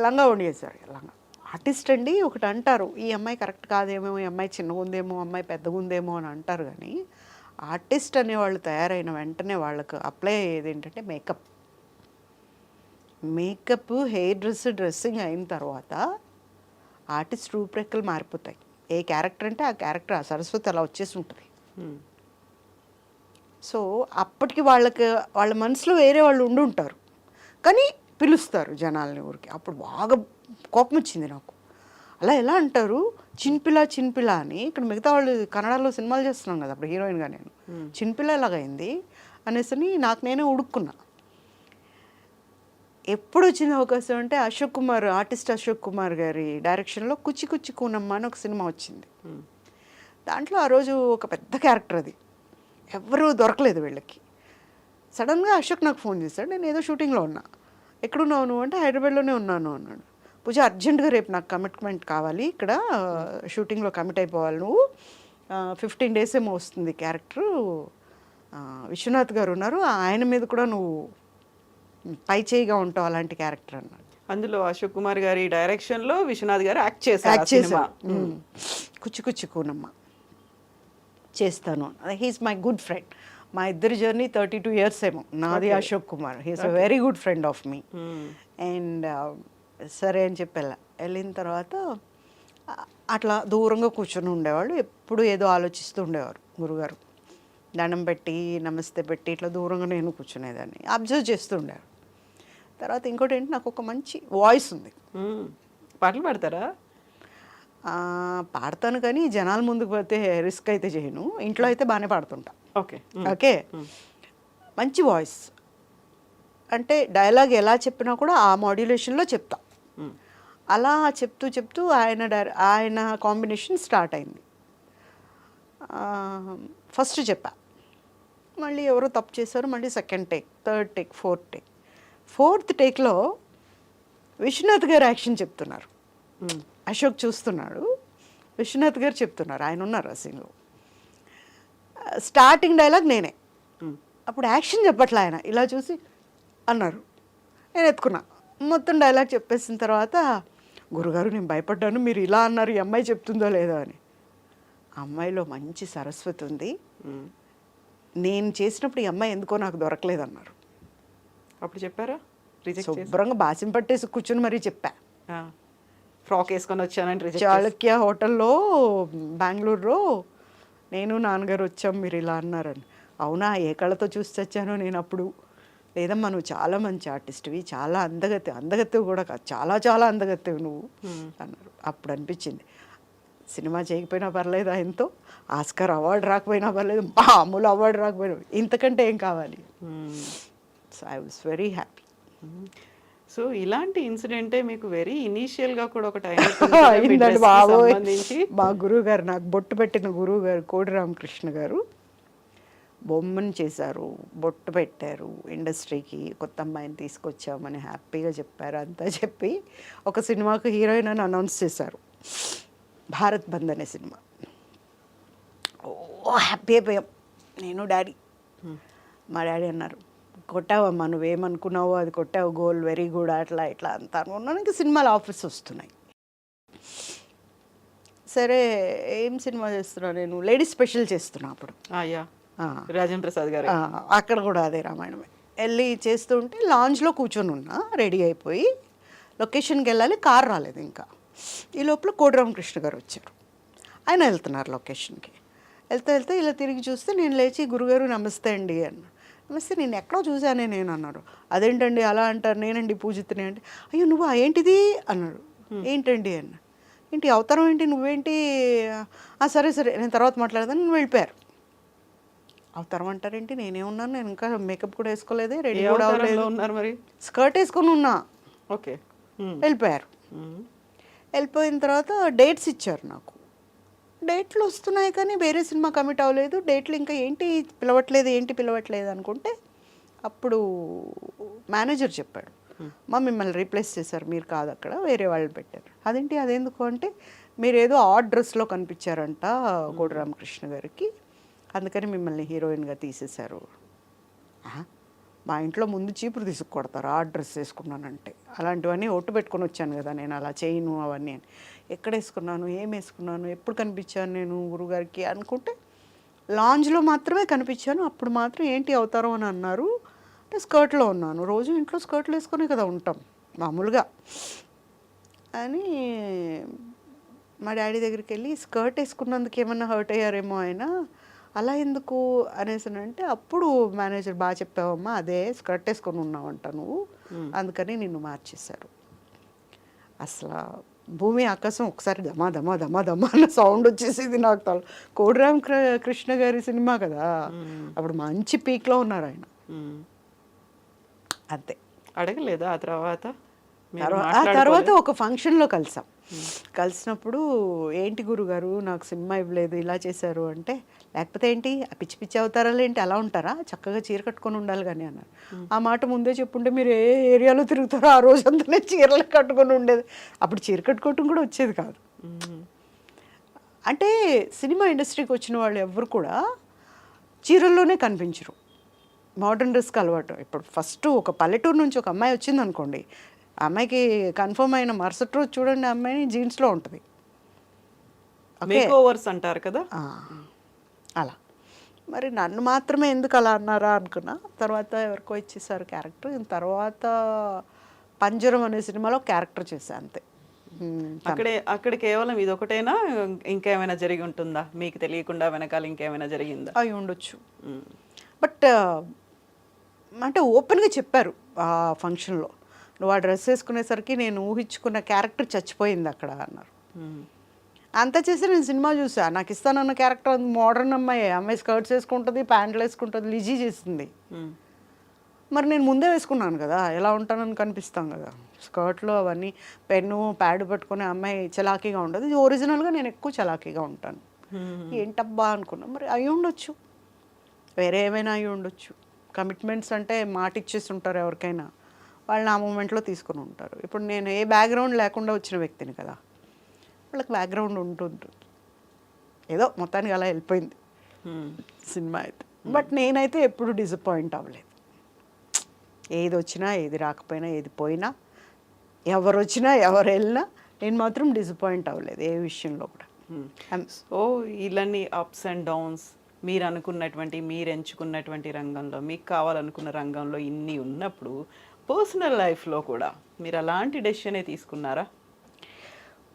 లంగా వండేసారు. లంగా ఆర్టిస్ట్ అండి ఒకటి అంటారు, ఈ అమ్మాయి కరెక్ట్ కాదేమో, ఈ అమ్మాయి చిన్నగా ఉందేమో, అమ్మాయి పెద్దగా ఉందేమో అని అంటారు. కానీ ఆర్టిస్ట్ అనేవాళ్ళు తయారైన వెంటనే వాళ్ళకు అప్లై అయ్యేది ఏంటంటే మేకప్, హెయిర్ డ్రెస్సింగ్ అయిన తర్వాత ఆర్టిస్ట్ రూపురేఖలు మారిపోతాయి. ఏ క్యారెక్టర్ అంటే ఆ క్యారెక్టర్, ఆ సరస్వతి అలా వచ్చేసి ఉంటుంది. సో అప్పటికి వాళ్ళ మనసులో వేరే వాళ్ళు ఉండి ఉంటారు, కానీ పిలుస్తారు జనాల్ని ఊరికి. అప్పుడు బాగా కోపం వచ్చింది నాకు. అలా ఎలా అంటారు, చిన్పిల్ల అని. ఇక్కడ మిగతా వాళ్ళు కన్నడలో సినిమాలు చేస్తున్నాం కదా, అప్పుడు హీరోయిన్గా నేను చిన్పిల్ల ఎలాగైంది అనేసి నాకు నేనే ఉడుక్కున్నా. ఎప్పుడు వచ్చింది అవకాశం అంటే ఆర్టిస్ట్ అశోక్ కుమార్ గారి డైరెక్షన్లో కుచి కుచి కూనమ్మ అని ఒక సినిమా వచ్చింది. దాంట్లో ఆ రోజు ఒక పెద్ద క్యారెక్టర్, అది ఎవరు దొరకలేదు వీళ్ళకి. సడన్గా అశోక్ నాకు ఫోన్ చేశాడు, నేను ఏదో షూటింగ్లో ఉన్నా, ఎక్కడున్నావు నువ్వు అంటే హైదరాబాద్లోనే ఉన్నాను అన్నాడు. పూజ అర్జెంటుగా రేపు నాకు కమిట్మెంట్ కావాలి, ఇక్కడ షూటింగ్లో కమిట్ అయిపోవాలి, నువ్వు 15 days ఏమో వస్తుంది క్యారెక్టరు, విశ్వనాథ్ గారు ఉన్నారు, ఆయన మీద కూడా నువ్వు పై చేయిగా ఉంటావు అలాంటి క్యారెక్టర్ అన్నాడు. అందులో అశోక్ కుమార్ గారి డైరెక్షన్లో విశ్వనాథ్ గారు యాక్ట్ చేశారు. చేశారు. కుచి కుచి కూనమ్మ చేస్తాను. He's my good friend. మా ఇద్దరి జర్నీ 32 years ఏమో, నాది Ashok Kumar. He's a very good friend of me. And సరే అని చెప్పి వెళ్ళిన తర్వాత అట్లా దూరంగా కూర్చొని ఉండేవాళ్ళు, ఎప్పుడు ఏదో ఆలోచిస్తూ ఉండేవారు గురుగారు. దండం పెట్టి నమస్తే పెట్టి ఇట్లా దూరంగా నేను కూర్చునేదాన్ని, అబ్జర్వ్ చేస్తూ ఉండేవారు. తర్వాత ఇంకోటి ఏంటి, నాకు ఒక మంచి వాయిస్ ఉంది. పాటలు పాడతారా? పాడతాను, కానీ జనాల ముందుకు పోతే రిస్క్ అయితే చేయను, ఇంట్లో అయితే బాగానే పాడుతుంటా. ఓకే, మంచి వాయిస్ అంటే డైలాగ్ ఎలా చెప్పినా కూడా ఆ మాడ్యులేషన్లో చెప్తా. అలా చెప్తూ ఆయన కాంబినేషన్ స్టార్ట్ అయింది. ఫస్ట్ చెప్పా, మళ్ళీ ఎవరో తప్పు చేశారు, మళ్ళీ second take, third take, fourth టేక్లో విశ్వనాథ్ గారు యాక్షన్ చెప్తున్నారు. అశోక్ చూస్తున్నాడు, విశ్వనాథ్ గారు చెప్తున్నారు, ఆయన ఉన్నారు ఆ సీన్లో. స్టార్టింగ్ డైలాగ్ నేనే, అప్పుడు యాక్షన్ చెప్పట్లే, ఆయన ఇలా చూసి అన్నారు, నేను ఎత్తుకున్నా. మొత్తం డైలాగ్ చెప్పేసిన తర్వాత, గురుగారు నేను భయపడ్డాను, మీరు ఇలా అన్నారు, ఈ అమ్మాయి చెప్తుందో లేదో అని. అమ్మాయిలో మంచి సరస్వతి ఉంది, నేను చేసినప్పుడు ఈ అమ్మాయి ఎందుకో నాకు దొరకలేదన్నారు. అప్పుడు చెప్పారా? శుభ్రంగా బాసిం పట్టేసి కూర్చొని మరీ చెప్పా. ఫ్రాక్ వేసుకొని వచ్చానంటే చాళుక్య హోటల్లో బెంగళూరులో నేను నాన్నగారు వచ్చాం, మీరు ఇలా అన్నారని. అవునా, ఏ కళతో చూసి వచ్చానో నేను అప్పుడు. లేదమ్మా నువ్వు చాలా మంచి ఆర్టిస్ట్వి, చాలా అందగత్తెవి కూడా కాదు, చాలా అందగత్తెవి నువ్వు అన్నారు. అప్పుడు అనిపించింది, సినిమా చేయకపోయినా పర్లేదు, ఆయనతో ఆస్కార్ అవార్డు రాకపోయినా పర్లేదు, మామూలు అవార్డు రాకపోయినా, ఇంతకంటే ఏం కావాలి. So I was very happy. So ఇలాంటి ఇన్సిడెంటే మీకు వెరీ ఇనీషియల్గా కూడా ఒకటి అయిందండి బాబోయ్. మా గురువు గారు, నాకు బొట్టు పెట్టిన గురువు గారు కోడి రామకృష్ణ గారు బొమ్మను చేశారు, బొట్టు పెట్టారు, ఇండస్ట్రీకి కొత్త అమ్మాయిని తీసుకొచ్చామని హ్యాపీగా చెప్పారు. అంతా చెప్పి ఒక సినిమాకు హీరోయిన్ అని అనౌన్స్ చేశారు, భారత్ బంద్ అనే సినిమా. ఓ హ్యాపీ అయిపోయాం నేను, డాడీ. మా డాడీ అన్నారు, కొట్టావమ్మా, నువ్వేమనుకున్నావో అది కొట్టావు, గోల్, వెరీ గుడ్, అట్లా ఇట్లా అంతా అనుకున్నాను. ఇంకా సినిమాలు ఆఫర్స్ వస్తున్నాయి. సరే ఏం సినిమా చేస్తున్నా నేను, లేడీస్ స్పెషల్ చేస్తున్నా అప్పుడు, రాజేంద్ర ప్రసాద్ గారు. అక్కడ కూడా అదే రామాయణమే. వెళ్ళి చేస్తుంటే లాంజ్లో కూర్చొని ఉన్నా, రెడీ అయిపోయి లొకేషన్కి వెళ్ళాలి, కార్ రాలేదు ఇంకా. ఈ లోపల కోడి రామకృష్ణ గారు వచ్చారు, ఆయన వెళ్తున్నారు లొకేషన్కి. వెళ్తే ఇలా తిరిగి చూస్తే నేను లేచి, గురుగారు నమస్తే అండి అన్న. నమస్తే, నేను ఎక్కడో చూశానే నేను అన్నారు. అదేంటండి అలా అంటారు, నేనండి పూజితుని అంటే. అయ్యో నువ్వు ఏంటిది అన్నాడు. ఏంటండి అన్న. ఏంటి అవతారం ఏంటి, నువ్వేంటి, సరే సరే నేను తర్వాత మాట్లాడదాను, నేను వెళ్ళిపోయారు. అవతారం అంటారేంటి, నేనేమున్నాను, నేను ఇంకా మేకప్ కూడా వేసుకోలేదే, రెడీ కూడా అవ్వలేదు, ఉన్నారు మరి. స్కర్ట్ వేసుకొని ఉన్నా. ఓకే. వెళ్ళిపోయారు. వెళ్ళిపోయిన తర్వాత డేట్స్ ఇచ్చారు నాకు. డేట్లు వస్తున్నాయి కానీ వేరే సినిమా కమిట్ అవ్వలేదు. డేట్లు ఇంకా ఏంటి పిలవట్లేదు అనుకుంటే అప్పుడు మేనేజర్ చెప్పాడు, మిమ్మల్ని రీప్లేస్ చేశారు, మీరు కాదు అక్కడ, వేరే వాళ్ళు పెట్టారు. అదేందుకు అంటే మీరు ఏదో ఆడ్ డ్రెస్లో కనిపించారంట కోడి రామకృష్ణ గారికి, అందుకని మిమ్మల్ని హీరోయిన్గా తీసేశారు. మా ఇంట్లో ముందు చీపురు తీసుకొడతారు ఆడ్ డ్రెస్ వేసుకున్నానంటే. అలాంటివన్నీ ఒట్టు పెట్టుకొని వచ్చాను కదా నేను, అలా చేయను అవన్నీ అని. ఎక్కడ వేసుకున్నాను, ఏం వేసుకున్నాను, ఎప్పుడు కనిపించాను నేను గురుగారికి అనుకుంటే లాంజ్లో మాత్రమే కనిపించాను. అప్పుడు మాత్రం ఏంటి అవతారం అని అన్నారు. అంటే స్కర్ట్లో ఉన్నాను, రోజు ఇంట్లో స్కర్ట్లు వేసుకొని కదా ఉంటాం మామూలుగా అని. మా డాడీ దగ్గరికి వెళ్ళి స్కర్ట్ వేసుకున్నందుకు ఏమన్నా హర్ట్ అయ్యారేమో ఆయన, అలా ఎందుకు అనేసానంటే అప్పుడు మేనేజర్ బాగా చెప్పావమ్మా, అదే స్కర్ట్ వేసుకొని ఉన్నావంట నువ్వు, అందుకని నిన్ను మార్చేశారు. అసలు భూమి ఆకాశం ఒకసారి దమా దమా దమా దమా అన్న సౌండ్ వచ్చేసింది నాకు. కోడి రామకృష్ణ గారి సినిమా కదా, అప్పుడు మంచి పీక్లో ఉన్నారు ఆయన. అంతే. అడగలేదా ఆ తర్వాత? ఆ తర్వాత ఒక ఫంక్షన్లో కలిసినప్పుడు ఏంటి గురుగారు నాకు సినిమా ఇవ్వలేదు, ఇలా చేశారు అంటే, లేకపోతే ఏంటి పిచ్చి పిచ్చి అవతారాలు ఏంటి, అలా ఉంటారా, చక్కగా చీర కట్టుకొని ఉండాలి కానీ అన్నారు. ఆ మాట ముందే చెప్పుంటే మీరు ఏ ఏరియాలో తిరుగుతారో ఆ రోజంతానే చీరలు కట్టుకొని ఉండేది. అప్పుడు చీర కట్టుకోవటం కూడా వచ్చేది కాదు. అంటే సినిమా ఇండస్ట్రీకి వచ్చిన వాళ్ళు ఎవ్వరు కూడా చీరల్లోనే కనిపించరు, మోడర్న్ డ్రెస్కి అలవాటు. ఇప్పుడు ఫస్ట్ ఒక పల్లెటూరు నుంచి ఒక అమ్మాయి వచ్చింది అనుకోండి, ఆ అమ్మాయికి కన్ఫర్మ్ అయిన మరుసటి రోజు చూడండి ఆ అమ్మాయిని జీన్స్లో ఉంటుంది. మేకోవర్స్ అంటారు కదా అలా. మరి నన్ను మాత్రమే ఎందుకు అలా అన్నారా అనుకున్నా. తర్వాత ఎవరికో ఇచ్చేసారు క్యారెక్టర్. తర్వాత పంజరం అనే సినిమాలో క్యారెక్టర్ చేశాను అంతే. అక్కడ కేవలం ఇది ఒకటేనా, ఇంకేమైనా జరిగి ఉంటుందా మీకు తెలియకుండా, వెనకాల ఇంకేమైనా జరిగిందా? అవి ఉండొచ్చు. బట్ అంటే ఓపెన్గా చెప్పారు ఆ ఫంక్షన్లో, నువ్వు ఆ డ్రెస్ వేసుకునేసరికి నేను ఊహించుకున్న క్యారెక్టర్ చచ్చిపోయింది అక్కడ అన్నారు. అంతా చేసి నేను సినిమా చూసా, నాకు ఇస్తానన్న క్యారెక్టర్ మోడర్న్ అమ్మాయి స్కర్ట్స్ వేసుకుంటుంది, ప్యాంట్లు వేసుకుంటుంది, లిజీ చేస్తుంది. మరి నేను ముందే వేసుకున్నాను కదా, ఎలా ఉంటానని కనిపిస్తాం కదా. స్కర్ట్లో అవన్నీ పెన్ను ప్యాడ్ పట్టుకునే అమ్మాయి చలాకీగా ఉంటుంది, ఒరిజినల్గా నేను ఎక్కువ చలాకీగా ఉంటాను. ఏంటబ్బా అనుకున్నా. మరి అయి ఉండొచ్చు, వేరే ఏమైనా అయి ఉండొచ్చు. కమిట్మెంట్స్ అంటే మాట ఇచ్చేసి ఉంటారు ఎవరికైనా, వాళ్ళని ఆ మూమెంట్లో తీసుకుని ఉంటారు. ఇప్పుడు నేను ఏ బ్యాక్గ్రౌండ్ లేకుండా వచ్చిన వ్యక్తిని కదా, వాళ్ళకి బ్యాక్గ్రౌండ్ ఉంటుంది. ఏదో మొత్తానికి అలా వెళ్ళిపోయింది సినిమా అయితే. బట్ నేనైతే ఎప్పుడు డిసప్పాయింట్ అవ్వలేదు. ఏది వచ్చినా ఏది రాకపోయినా ఏది పోయినా ఎవరు వచ్చినా ఎవరు వెళ్ళినా నేను మాత్రం డిసప్పాయింట్ అవ్వలేదు ఏ విషయంలో కూడా. సో ఇలాంటి అప్స్ అండ్ డౌన్స్ మీరు అనుకున్నటువంటి, మీరు ఎంచుకున్నటువంటి రంగంలో, మీకు కావాలనుకున్న రంగంలో ఇన్ని ఉన్నప్పుడు పర్సనల్ లైఫ్లో కూడా మీరు అలాంటి డెసిషనే తీసుకున్నారా?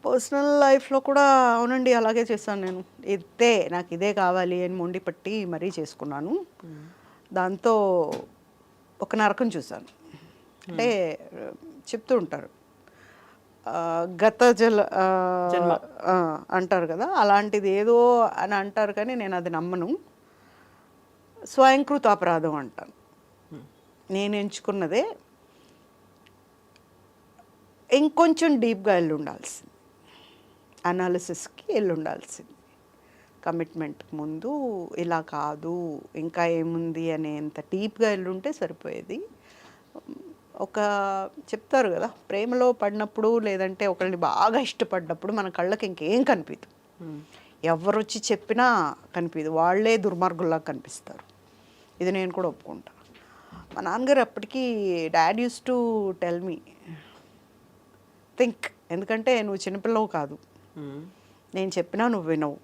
పర్సనల్ లైఫ్లో కూడా అవునండి, అలాగే చేశాను నేను. నాకు ఇదే కావాలి అని మొండి పట్టి మరీ చేసుకున్నాను. దాంతో ఒక నరకం చూశాను. అంటే చెప్తూ ఉంటారు గత జన్మ అంటారు కదా, అలాంటిది ఏదో అని అంటారు కానీ నేను అది నమ్మను. స్వయంకృత అపరాధం అంటాను. నేను ఎంచుకున్నదే ఇంకొంచెం డీప్గా వెళ్ళి ఉండాల్సింది, అనాలిసిస్కి వెళ్ళి ఉండాల్సింది. కమిట్మెంట్కి ముందు ఇలా కాదు ఇంకా ఏముంది అనేంత డీప్గా వెళ్ళి ఉంటే సరిపోయేది. ఒక చెప్తారు కదా, ప్రేమలో పడినప్పుడు లేదంటే ఒకరిని బాగా ఇష్టపడినప్పుడు మన కళ్ళకి ఇంకేం కనిపించదు, ఎవరు వచ్చి చెప్పినా కనిపించదు, వాళ్ళే దుర్మార్గుల్లా కనిపిస్తారు. ఇది నేను కూడా ఒప్పుకుంటా. మా నాన్నగారు అప్పటికి dad use to tell me think, ఎందుకంటే నువ్వు చిన్నపిల్లవు కాదు, నేను చెప్పినా నువ్వు వినవు,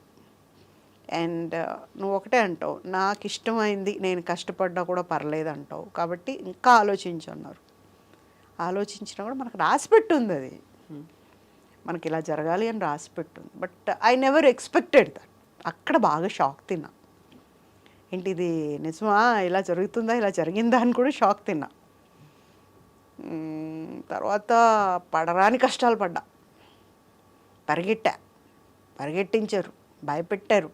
అండ్ నువ్వు ఒకటే అంటావు నాకు ఇష్టమైంది నేను కష్టపడ్డా కూడా పర్లేదు అంటావు, కాబట్టి ఇంకా ఆలోచించు అన్నారు. ఆలోచించినా కూడా మనకు రాసిపెట్టి ఉంది, అది మనకి ఇలా జరగాలి అని రాసిపెట్టి ఉంది. But I never expected that. అక్కడ బాగా షాక్ తిన్నా. ఏంటి ఇది నిజమా, ఇలా జరుగుతుందా, ఇలా జరిగిందా అని కూడా షాక్ తిన్నా. తర్వాత పడరాని కష్టాలు పడ్డా. పరిగెట్టించారు, భయపెట్టారు,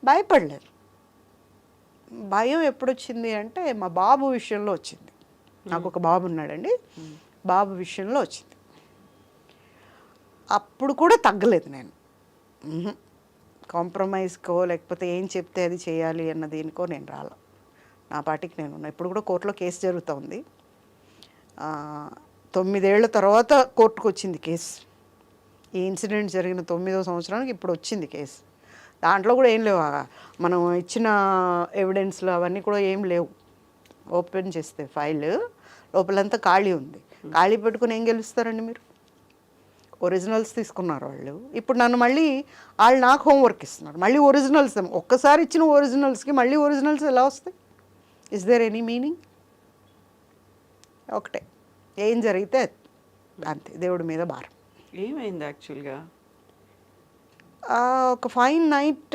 భయపడలేరు. భయం ఎప్పుడు వచ్చింది అంటే మా బాబు విషయంలో వచ్చింది. నాకు ఒక బాబు ఉన్నాడండి, బాబు విషయంలో వచ్చింది. అప్పుడు కూడా తగ్గలేదు నేను. కాంప్రమైజ్కో లేకపోతే ఏం చెప్తే అది చేయాలి అన్న దేనికో నేను రాల. నా పాటికి నేను ఉన్నా. ఇప్పుడు కూడా కోర్టులో కేసు జరుగుతుంది. 9 ఏళ్ల తర్వాత కోర్టుకు వచ్చింది కేసు. ఈ ఇన్సిడెంట్ జరిగిన 9వ సంవత్సరానికి ఇప్పుడు వచ్చింది కేసు. దాంట్లో కూడా ఏం లేవు, మనం ఇచ్చిన ఎవిడెన్స్లు అవన్నీ కూడా ఏం లేవు. ఓపెన్ చేస్తే ఫైల్ లోపలంతా ఖాళీ ఉంది. ఖాళీ పెట్టుకుని ఏం గెలుస్తారండి మీరు? ఒరిజినల్స్ తీసుకున్నారు వాళ్ళు. ఇప్పుడు నన్ను మళ్ళీ వాళ్ళు నాకు హోంవర్క్ ఇస్తున్నారు. మళ్ళీ ఒరిజినల్స్, ఒక్కసారి ఇచ్చిన ఒరిజినల్స్కి మళ్ళీ ఒరిజినల్స్ ఎలా వస్తాయి? Is there any meaning? ఒకటే, ఏం జరిగితే అంతే, దేవుడి మీద భారం. ఏమైంది యాక్చువల్గా? ఒక ఫైన్ నైట్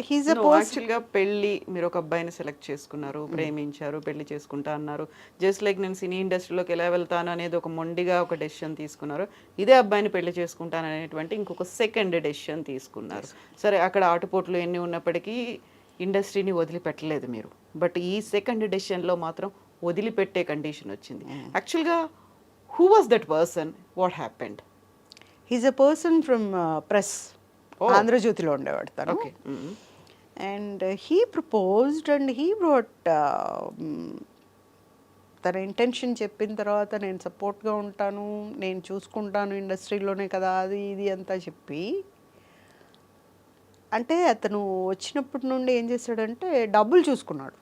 హీజ్ యాక్చువల్గా పెళ్ళి, మీరు ఒక అబ్బాయిని సెలెక్ట్ చేసుకున్నారు, ప్రేమించారు, పెళ్లి చేసుకుంటా అన్నారు. జస్ట్ లైక్ నేను సినీ ఇండస్ట్రీలోకి ఎలా వెళ్తాను అనేది ఒక మొండిగా ఒక డెసిషన్ తీసుకున్నారు. ఇదే అబ్బాయిని పెళ్లి చేసుకుంటాను అనేటువంటి ఇంకొక సెకండ్ డెసిషన్ తీసుకున్నారు. సరే, అక్కడ ఆటుపోట్లు ఎన్ని ఉన్నప్పటికీ ఇండస్ట్రీని వదిలిపెట్టలేదు మీరు. బట్ ఈ సెకండ్ డెసిషన్లో మాత్రం వదిలిపెట్టే కండిషన్ వచ్చింది. యాక్చువల్గా who was that person? What happened? He's a person from press, ఆంధ్రజ్యోతిలో ఉండేవాడు తను. And he proposed and he brought, తన ఇంటెన్షన్ చెప్పిన తర్వాత నేను సపోర్ట్గా ఉంటాను, నేను చూసుకుంటాను ఇండస్ట్రీలోనే కదా అది ఇది అంతా చెప్పి, అంటే అతను వచ్చినప్పటి నుండి ఏం చేశాడంటే డబ్బులు చూసుకున్నాడు,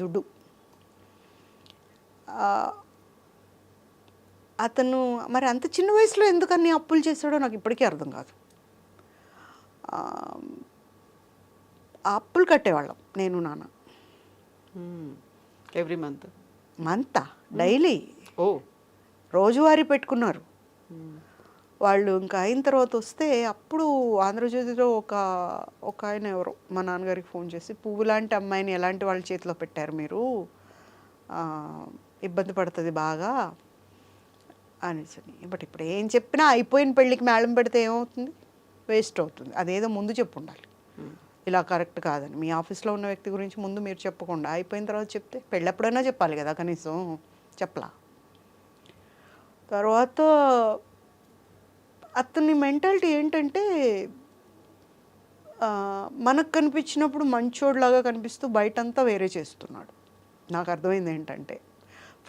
దుడ్డు. అతను మరి అంత చిన్న వయసులో ఎందుకని అప్పులు చేశాడో నాకు ఇప్పటికీ అర్థం కాదు. ఆ అప్పులు కట్టేవాళ్ళం నేను నాన్న. Every month daily. రోజువారీ పెట్టుకున్నారు వాళ్ళు. ఇంకా అయిన తర్వాత వస్తే అప్పుడు ఆంధ్రజ్యోతిలో ఒక ఆయన ఎవరో మా నాన్నగారికి ఫోన్ చేసి, పువ్వు లాంటి అమ్మాయిని ఎలాంటి వాళ్ళ చేతిలో పెట్టారు మీరు, ఇబ్బంది పడుతుంది బాగా అనేసి. బట్ ఇప్పుడు ఏం చెప్పినా అయిపోయిన పెళ్ళికి మేళం పెడితే ఏమవుతుంది? వేస్ట్ అవుతుంది. అదేదో ముందు చెప్పు ఉండాలి, ఇలా కరెక్ట్ కాదని. మీ ఆఫీస్లో ఉన్న వ్యక్తి గురించి ముందు మీరు చెప్పకుండా అయిపోయిన తర్వాత చెప్తే, పెళ్ళెప్పుడైనా చెప్పాలి కదా కనీసం, చెప్పలా. తర్వాత అతని మెంటాలిటీ ఏంటంటే మనకు కనిపించినప్పుడు మంచోడ్లాగా కనిపిస్తూ బయటంతా వేరే చేస్తున్నాడు. నాకు అర్థమైంది ఏంటంటే,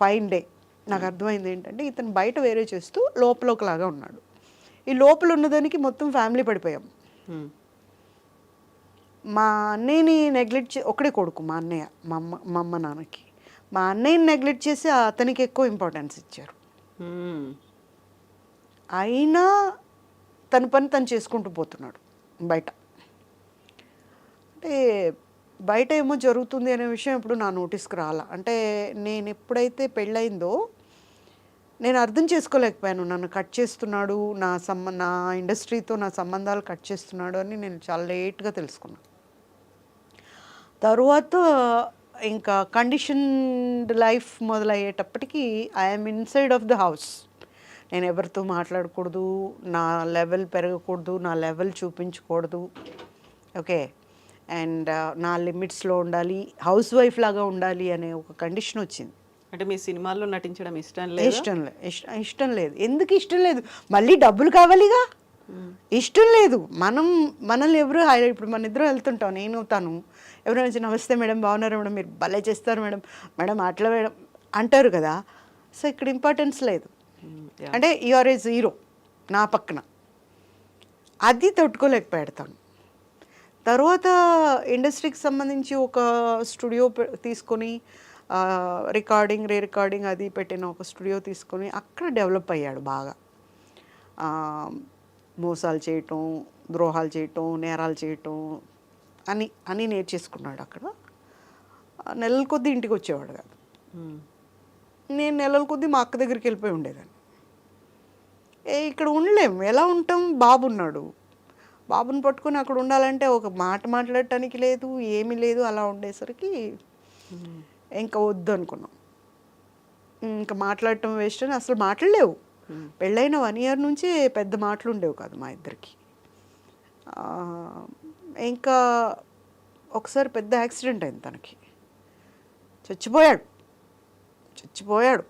ఫైన్ డే నాకు అర్థమైంది ఏంటంటే ఇతను బయట వేరే చేస్తూ లోపల ఒకలాగా ఉన్నాడు. ఈ లోపల ఉన్నదానికి మొత్తం ఫ్యామిలీ పడిపోయాం. మా అన్నయ్యని నెగ్లెక్ట్ ఒకడే కొడుకు మా అన్నయ్య, మా అమ్మ నాన్నకి. మా అన్నయ్యని నెగ్లెక్ట్ చేసి అతనికి ఎక్కువ ఇంపార్టెన్స్ ఇచ్చారు. అయినా తన పని తను చేసుకుంటూ పోతున్నాడు బయట. అంటే బయట ఏమో జరుగుతుంది అనే విషయం ఇప్పుడు నా నోటీస్కి రాలా. అంటే నేను ఎప్పుడైతే పెళ్ళయిందో నేను అర్థం చేసుకోలేకపోయాను, నన్ను కట్ చేస్తున్నాడు, నా ఇండస్ట్రీతో నా సంబంధాలు కట్ చేస్తున్నాడు అని నేను చాలా లేట్గా తెలుసుకున్నాను. తరువాత ఇంకా కండిషన్డ్ లైఫ్ మొదలయ్యేటప్పటికి I'm inside of the house. నేను ఎవరితో మాట్లాడకూడదు, నా లెవెల్ పెరగకూడదు, నా లెవెల్ చూపించకూడదు, ఓకే, అండ్ నా లిమిట్స్లో ఉండాలి, హౌస్ వైఫ్ లాగా ఉండాలి అనే ఒక కండిషన్ వచ్చింది. అంటే మీ సినిమాల్లో నటించడం ఇష్టం లేదు? ఇష్టం లేదు. ఎందుకు ఇష్టం లేదు? మళ్ళీ డబ్బులు కావాలిగా, ఇష్టం లేదు. మనల్ని ఎవరు, ఇప్పుడు మన ఇద్దరు వెళ్తుంటాం, నేను తను, ఎవరైనా వచ్చి నమస్తే మేడం, బాగున్నారు మేడం, మీరు భలే చేస్తారు మేడం, మేడం అట్లా మేడం అంటారు కదా. సో ఇక్కడ ఇంపార్టెన్స్ లేదు. అంటే యూఆర్ ఏ జీరో నా పక్కన. అది తట్టుకోలేకపోయాడతాను. తర్వాత ఇండస్ట్రీకి సంబంధించి ఒక స్టూడియో తీసుకొని రికార్డింగ్ రికార్డింగ్ అది పెట్టిన ఒక స్టూడియో తీసుకొని అక్కడ డెవలప్ అయ్యాడు బాగా. మోసాలు చేయటం, ద్రోహాలు చేయటం, నేరాలు చేయటం అని నేర్చేసుకున్నాడు అక్కడ. నెలల కొద్దీ ఇంటికి వచ్చేవాడు కాదు. నేను నెలల కొద్దీ మా అక్క దగ్గరికి వెళ్ళిపోయి ఉండేదాన్ని. ఇక్కడ ఉండలేము, ఎలా ఉంటాం? బాబున్నాడు, బాబుని పట్టుకొని అక్కడ ఉండాలంటే ఒక మాట మాట్లాడటానికి లేదు, ఏమీ లేదు. అలా ఉండేసరికి ఇంకా వద్దు అనుకున్నాం. ఇంకా మాట్లాడటం వేస్ట్ అని అసలు మాట్లాడలేవు. పెళ్ళైన 1 year నుంచే పెద్ద మాటలు ఉండేవి కాదు మా ఇద్దరికి. ఇంకా ఒకసారి పెద్ద యాక్సిడెంట్ అయింది తనకి. చచ్చిపోయాడు.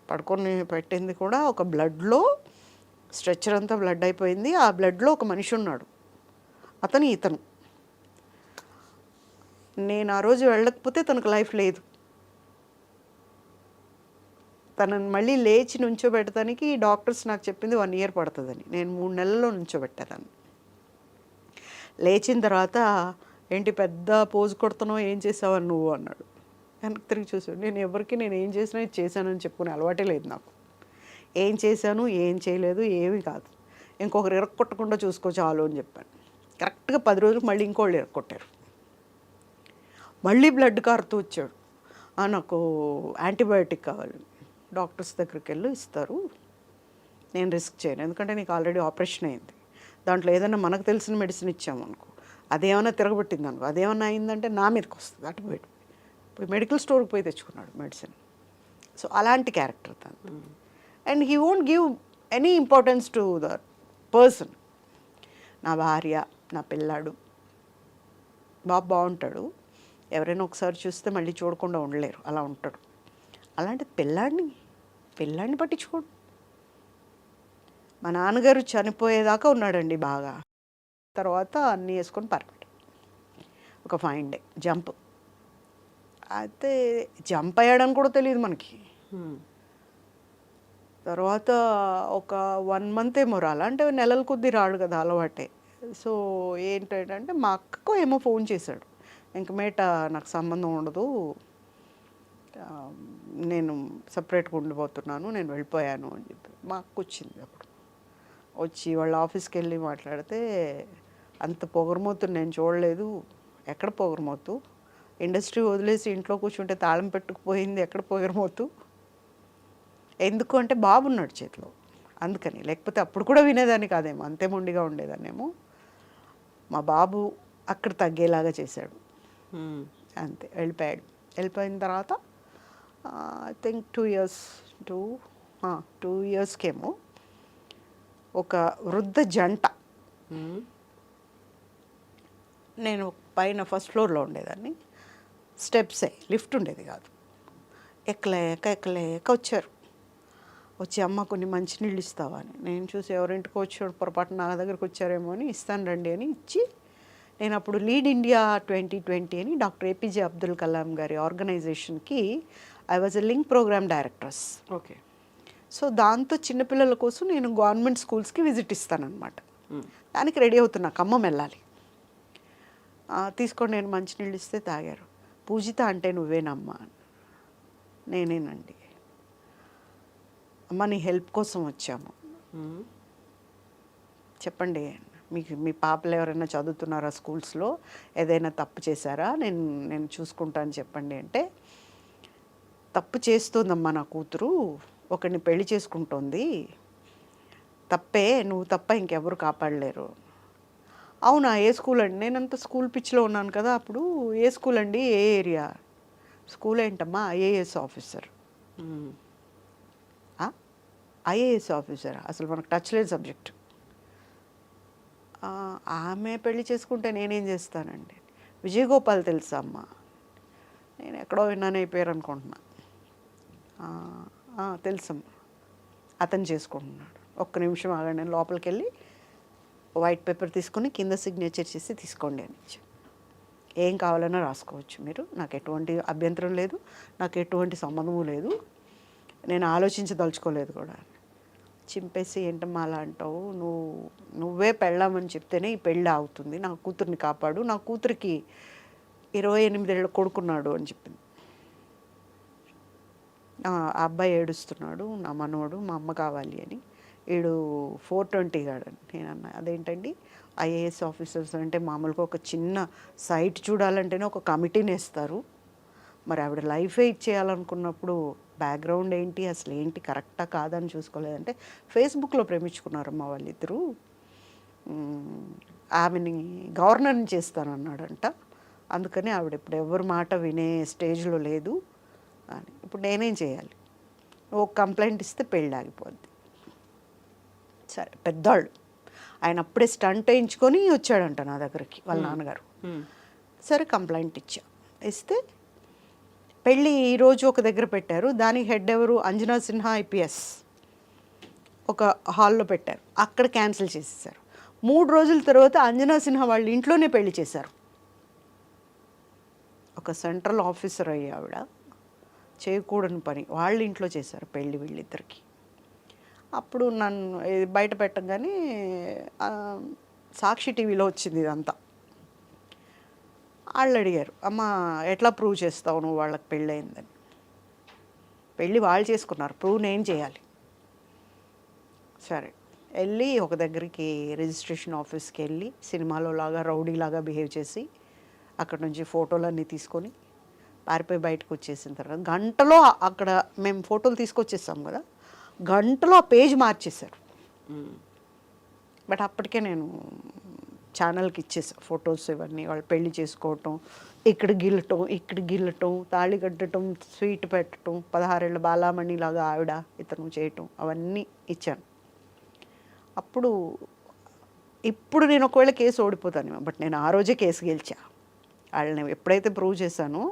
పడుకొని పెట్టింది కూడా ఒక బ్లడ్లో, స్ట్రెచ్చర్ అంతా బ్లడ్ అయిపోయింది. ఆ బ్లడ్లో ఒక మనిషి ఉన్నాడు, ఇతను. నేను ఆ రోజు వెళ్ళకపోతే తనకు లైఫ్ లేదు. తనని మళ్ళీ లేచి నుంచోబెట్టడానికి డాక్టర్స్ నాకు చెప్పింది 1 year పడుతుందని. నేను 3 నెలల్లో నుంచోబెట్టాను. లేచిన తర్వాత, ఏంటి పెద్ద పోజు కొడుతున్నావు, ఏం చేసావని నువ్వు అన్నాడు. వెనక్కి తిరిగి చూసాడు. నేను ఏం చేసినా ఇది చేశానని చెప్పుకునే అలవాటే లేదు నాకు. ఏం చేశాను, ఏం చేయలేదు, ఏమీ కాదు. ఇంకొకరు ఇరక్కొట్టకుండా చూసుకో చాలు అని చెప్పాను. కరెక్ట్గా 10 రోజులకు మళ్ళీ ఇంకోళ్ళు ఇరక్కొట్టారు. మళ్ళీ బ్లడ్ కారుతూ వచ్చాడు. నాకు యాంటీబయాటిక్ కావాలి. డాక్టర్స్ దగ్గరికి వెళ్ళి ఇస్తారు, నేను రిస్క్ చేయను, ఎందుకంటే నీకు ఆల్రెడీ ఆపరేషన్ అయింది. దాంట్లో ఏదైనా మనకు తెలిసిన మెడిసిన్ ఇచ్చామనుకో, అదేమన్నా తిరగబెట్టింది అనుకో, అదేమన్నా అయిందంటే నా మీదకి వస్తుంది. అటు పోయి మెడికల్ స్టోర్కి పోయి తెచ్చుకున్నాడు మెడిసిన్. సో అలాంటి క్యారెక్టర్ తను. And he won't give any importance to the person. నా భార్య, నా పిల్లాడు, బాగుంటాడు. ఎవరైనా ఒకసారి చూస్తే మళ్ళీ చూడకుండా ఉండలేరు, అలా ఉంటాడు. అలాంటి పిల్లాడిని పట్టించుకోడు. మా నాన్నగారు చనిపోయేదాకా ఉన్నాడండి బాగా. తర్వాత అన్నీ వేసుకొని పారిపోయాడు. ఒక ఫైన్ డే జంప్. అయితే జంప్ అయ్యాడని కూడా తెలియదు మనకి. తర్వాత ఒక 1 month ఏమో రాలా, అంటే నెలల కొద్దీ రాడు కదా, అలవాటే. సో ఏంటంటే మా అక్కకు ఏమో ఫోన్ చేశాడు, ఇంక మేట నాకు సంబంధం ఉండదు, నేను సపరేట్గా ఉండిపోతున్నాను, నేను వెళ్ళిపోయాను అని చెప్పి. మా అక్క వచ్చింది. అప్పుడు వచ్చి వాళ్ళ ఆఫీస్కి వెళ్ళి మాట్లాడితే, అంత పొగరమోతు నేను చూడలేదు. ఎక్కడ పొగరమోతు, ఇండస్ట్రీ వదిలేసి ఇంట్లో కూర్చుంటే తాళం పెట్టుకుపోయింది, ఎక్కడ పొగరమోతు. ఎందుకు అంటే బాబున్నాడు చేతిలో, అందుకని. లేకపోతే అప్పుడు కూడా వినేదాన్ని కాదేమో, అంతే మొండిగా ఉండేదాన్నేమో. మా బాబు అక్కడ తగ్గేలాగా చేశాడు, అంతే. వెళ్ళిపోయిన తర్వాత ఐ థింక్ 2 yearsకేమో ఒక వృద్ధ జంట, నేను పైన ఫస్ట్ ఫ్లోర్లో ఉండేదాన్ని, స్టెప్సే, లిఫ్ట్ ఉండేది కాదు, ఎక్కలేక వచ్చి అమ్మ కొన్ని మంచినీళ్ళు ఇస్తావా అని. నేను చూసి ఎవరింటికి వచ్చాడు, పొరపాటు నా దగ్గరికి వచ్చారేమో అని, ఇస్తాను రండి అని ఇచ్చి, నేను అప్పుడు లీడ్ ఇండియా 2020 అని డాక్టర్ ఏపీజే అబ్దుల్ కలాం గారి ఆర్గనైజేషన్కి I was a link programme directors. Okay. So దాంతో చిన్నపిల్లల కోసం నేను గవర్నమెంట్ స్కూల్స్కి విజిట్ ఇస్తానన్నమాట. దానికి రెడీ అవుతున్నా, ఖమ్మం వెళ్ళాలి. తీసుకోండి, నేను మంచినీళ్ళు ఇస్తే తాగారు. పూజిత అంటే నువ్వేనమ్మా? నేనేనండి. అమ్మ నీ హెల్ప్ కోసం వచ్చాము, చెప్పండి, మీ పాపలు ఎవరైనా చదువుతున్నారా స్కూల్స్లో, ఏదైనా తప్పు చేశారా, నేను చూసుకుంటాను చెప్పండి అంటే, తప్పు చేస్తుందమ్మా నా కూతురు, ఒకరిని పెళ్లి చేసుకుంటోంది, తప్పే, నువ్వు తప్ప ఇంకెవరు కాపాడలేరు. అవునా, ఏ స్కూల్ అండి? నేనంత స్కూల్ పిచ్చిలో ఉన్నాను కదా అప్పుడు. ఏ స్కూల్ అండి, ఏ ఏరియా? స్కూల్ ఏంటమ్మా? IAS officer. ఐఏఎస్ ఆఫీసర్ అసలు మనకు టచ్ లేని సబ్జెక్ట్. ఆమె పెళ్లి చేసుకుంటే నేనేం చేస్తానండి? విజయగోపాల్ తెలుసా అమ్మ? నేను ఎక్కడో విన్నాను, అయిపోయారు అనుకుంటున్నా. తెలుసమ్మా, అతను చేసుకుంటున్నాడు. ఒక్క నిమిషం ఆగండి, నేను లోపలికి వెళ్ళి వైట్ పేపర్ తీసుకుని కింద సిగ్నేచర్ చేసి తీసుకోండి అని ఇచ్చి, ఏం కావాలన్నా రాసుకోవచ్చు మీరు, నాకు ఎటువంటి అభ్యంతరం లేదు, నాకు ఎటువంటి సంబంధము లేదు, నేను ఆలోచించదలుచుకోలేదు కూడా. చింపేసి, ఏంటమ్మా అలా అంటావు, నువ్వే పెళ్ళామని చెప్తేనే ఈ పెళ్ళి అవుతుంది, నా కూతుర్ని కాపాడు, నా కూతురికి 28 ఏళ్ళ కొడుకున్నాడు అని చెప్పింది. ఆ అబ్బాయి ఏడుస్తున్నాడు, నా మనవడు, మా అమ్మ కావాలి అని. వీడు 420 గాడని. నేను అన్నా, అదేంటండి, ఐఏఎస్ ఆఫీసర్స్ అంటే మామూలుగా ఒక చిన్న సైట్ చూడాలంటేనే ఒక కమిటీని వేస్తారు, మరి ఆవిడ లైఫే ఇచ్చేయాలనుకున్నప్పుడు బ్యాక్గ్రౌండ్ ఏంటి, అసలు ఏంటి, కరెక్టా కాదని చూసుకోలేదంటే, ఫేస్బుక్లో ప్రేమించుకున్నారమ్మా వాళ్ళిద్దరూ, ఆమెని గవర్నర్ని చేస్తానన్నాడంట, అందుకని ఆవిడ ఇప్పుడు ఎవరి మాట వినే స్టేజ్లో లేదు అని. ఇప్పుడు నేనేం చేయాలి? ఓ కంప్లైంట్ ఇస్తే పెళ్ళి ఆగిపోద్ది. సరే పెద్దవాళ్ళు, ఆయన అప్పుడే స్టంట్ వేయించుకొని వచ్చాడంట నా దగ్గరికి వాళ్ళ నాన్నగారు. సరే కంప్లైంట్ ఇస్తే పెళ్ళి ఈరోజు ఒక దగ్గర పెట్టారు. దానికి హెడ్ ఎవరు, అంజనా సిన్హా ఐపీఎస్, ఒక హాల్లో పెట్టారు. అక్కడ క్యాన్సిల్ చేసేసారు. 3 రోజుల తర్వాత అంజనా సిన్హా వాళ్ళ ఇంట్లోనే పెళ్లి చేశారు. ఒక సెంట్రల్ ఆఫీసర్ అయ్యి ఆవిడ చేయకూడని పని వాళ్ళ ఇంట్లో చేశారు పెళ్ళి వీళ్ళిద్దరికి. అప్పుడు నన్ను బయట పెట్టగానే సాక్షి టీవీలో వచ్చింది ఇదంతా. వాళ్ళు అడిగారు, అమ్మ ఎట్లా ప్రూవ్ చేస్తావు నువ్వు వాళ్ళకి పెళ్ళి అయిందని? పెళ్ళి వాళ్ళు చేసుకున్నారు, ప్రూవ్ నేను చేయాలి. సరే వెళ్ళి ఒక దగ్గరికి రిజిస్ట్రేషన్ ఆఫీస్కి వెళ్ళి సినిమాలో లాగా రౌడీలాగా బిహేవ్ చేసి అక్కడ నుంచి ఫోటోలన్నీ తీసుకొని పారిపోయి బయటకు వచ్చేసిన తర్వాత గంటలో అక్కడ మేము ఫోటోలు తీసుకొచ్చేసాం కదా, గంటలో ఆ పేజ్ మార్చేశారు. బట్ అప్పటికే నేను ఛానల్కి ఇచ్చేసా ఫొటోస్ ఇవన్నీ. వాళ్ళు పెళ్లి చేసుకోవటం, ఇక్కడ గిల్లటం, తాళి కట్టడం, స్వీట్ పెట్టడం, 16 ఏళ్ళ బాలామణి లాగా ఆవిడ ఇతను చేయటం, అవన్నీ ఇచ్చాను. ఇప్పుడు నేను ఒకవేళ కేసు ఓడిపోతాను, బట్ నేను ఆ రోజే కేసు గెలిచా. వాళ్ళని ఎప్పుడైతే ప్రూవ్ చేశానో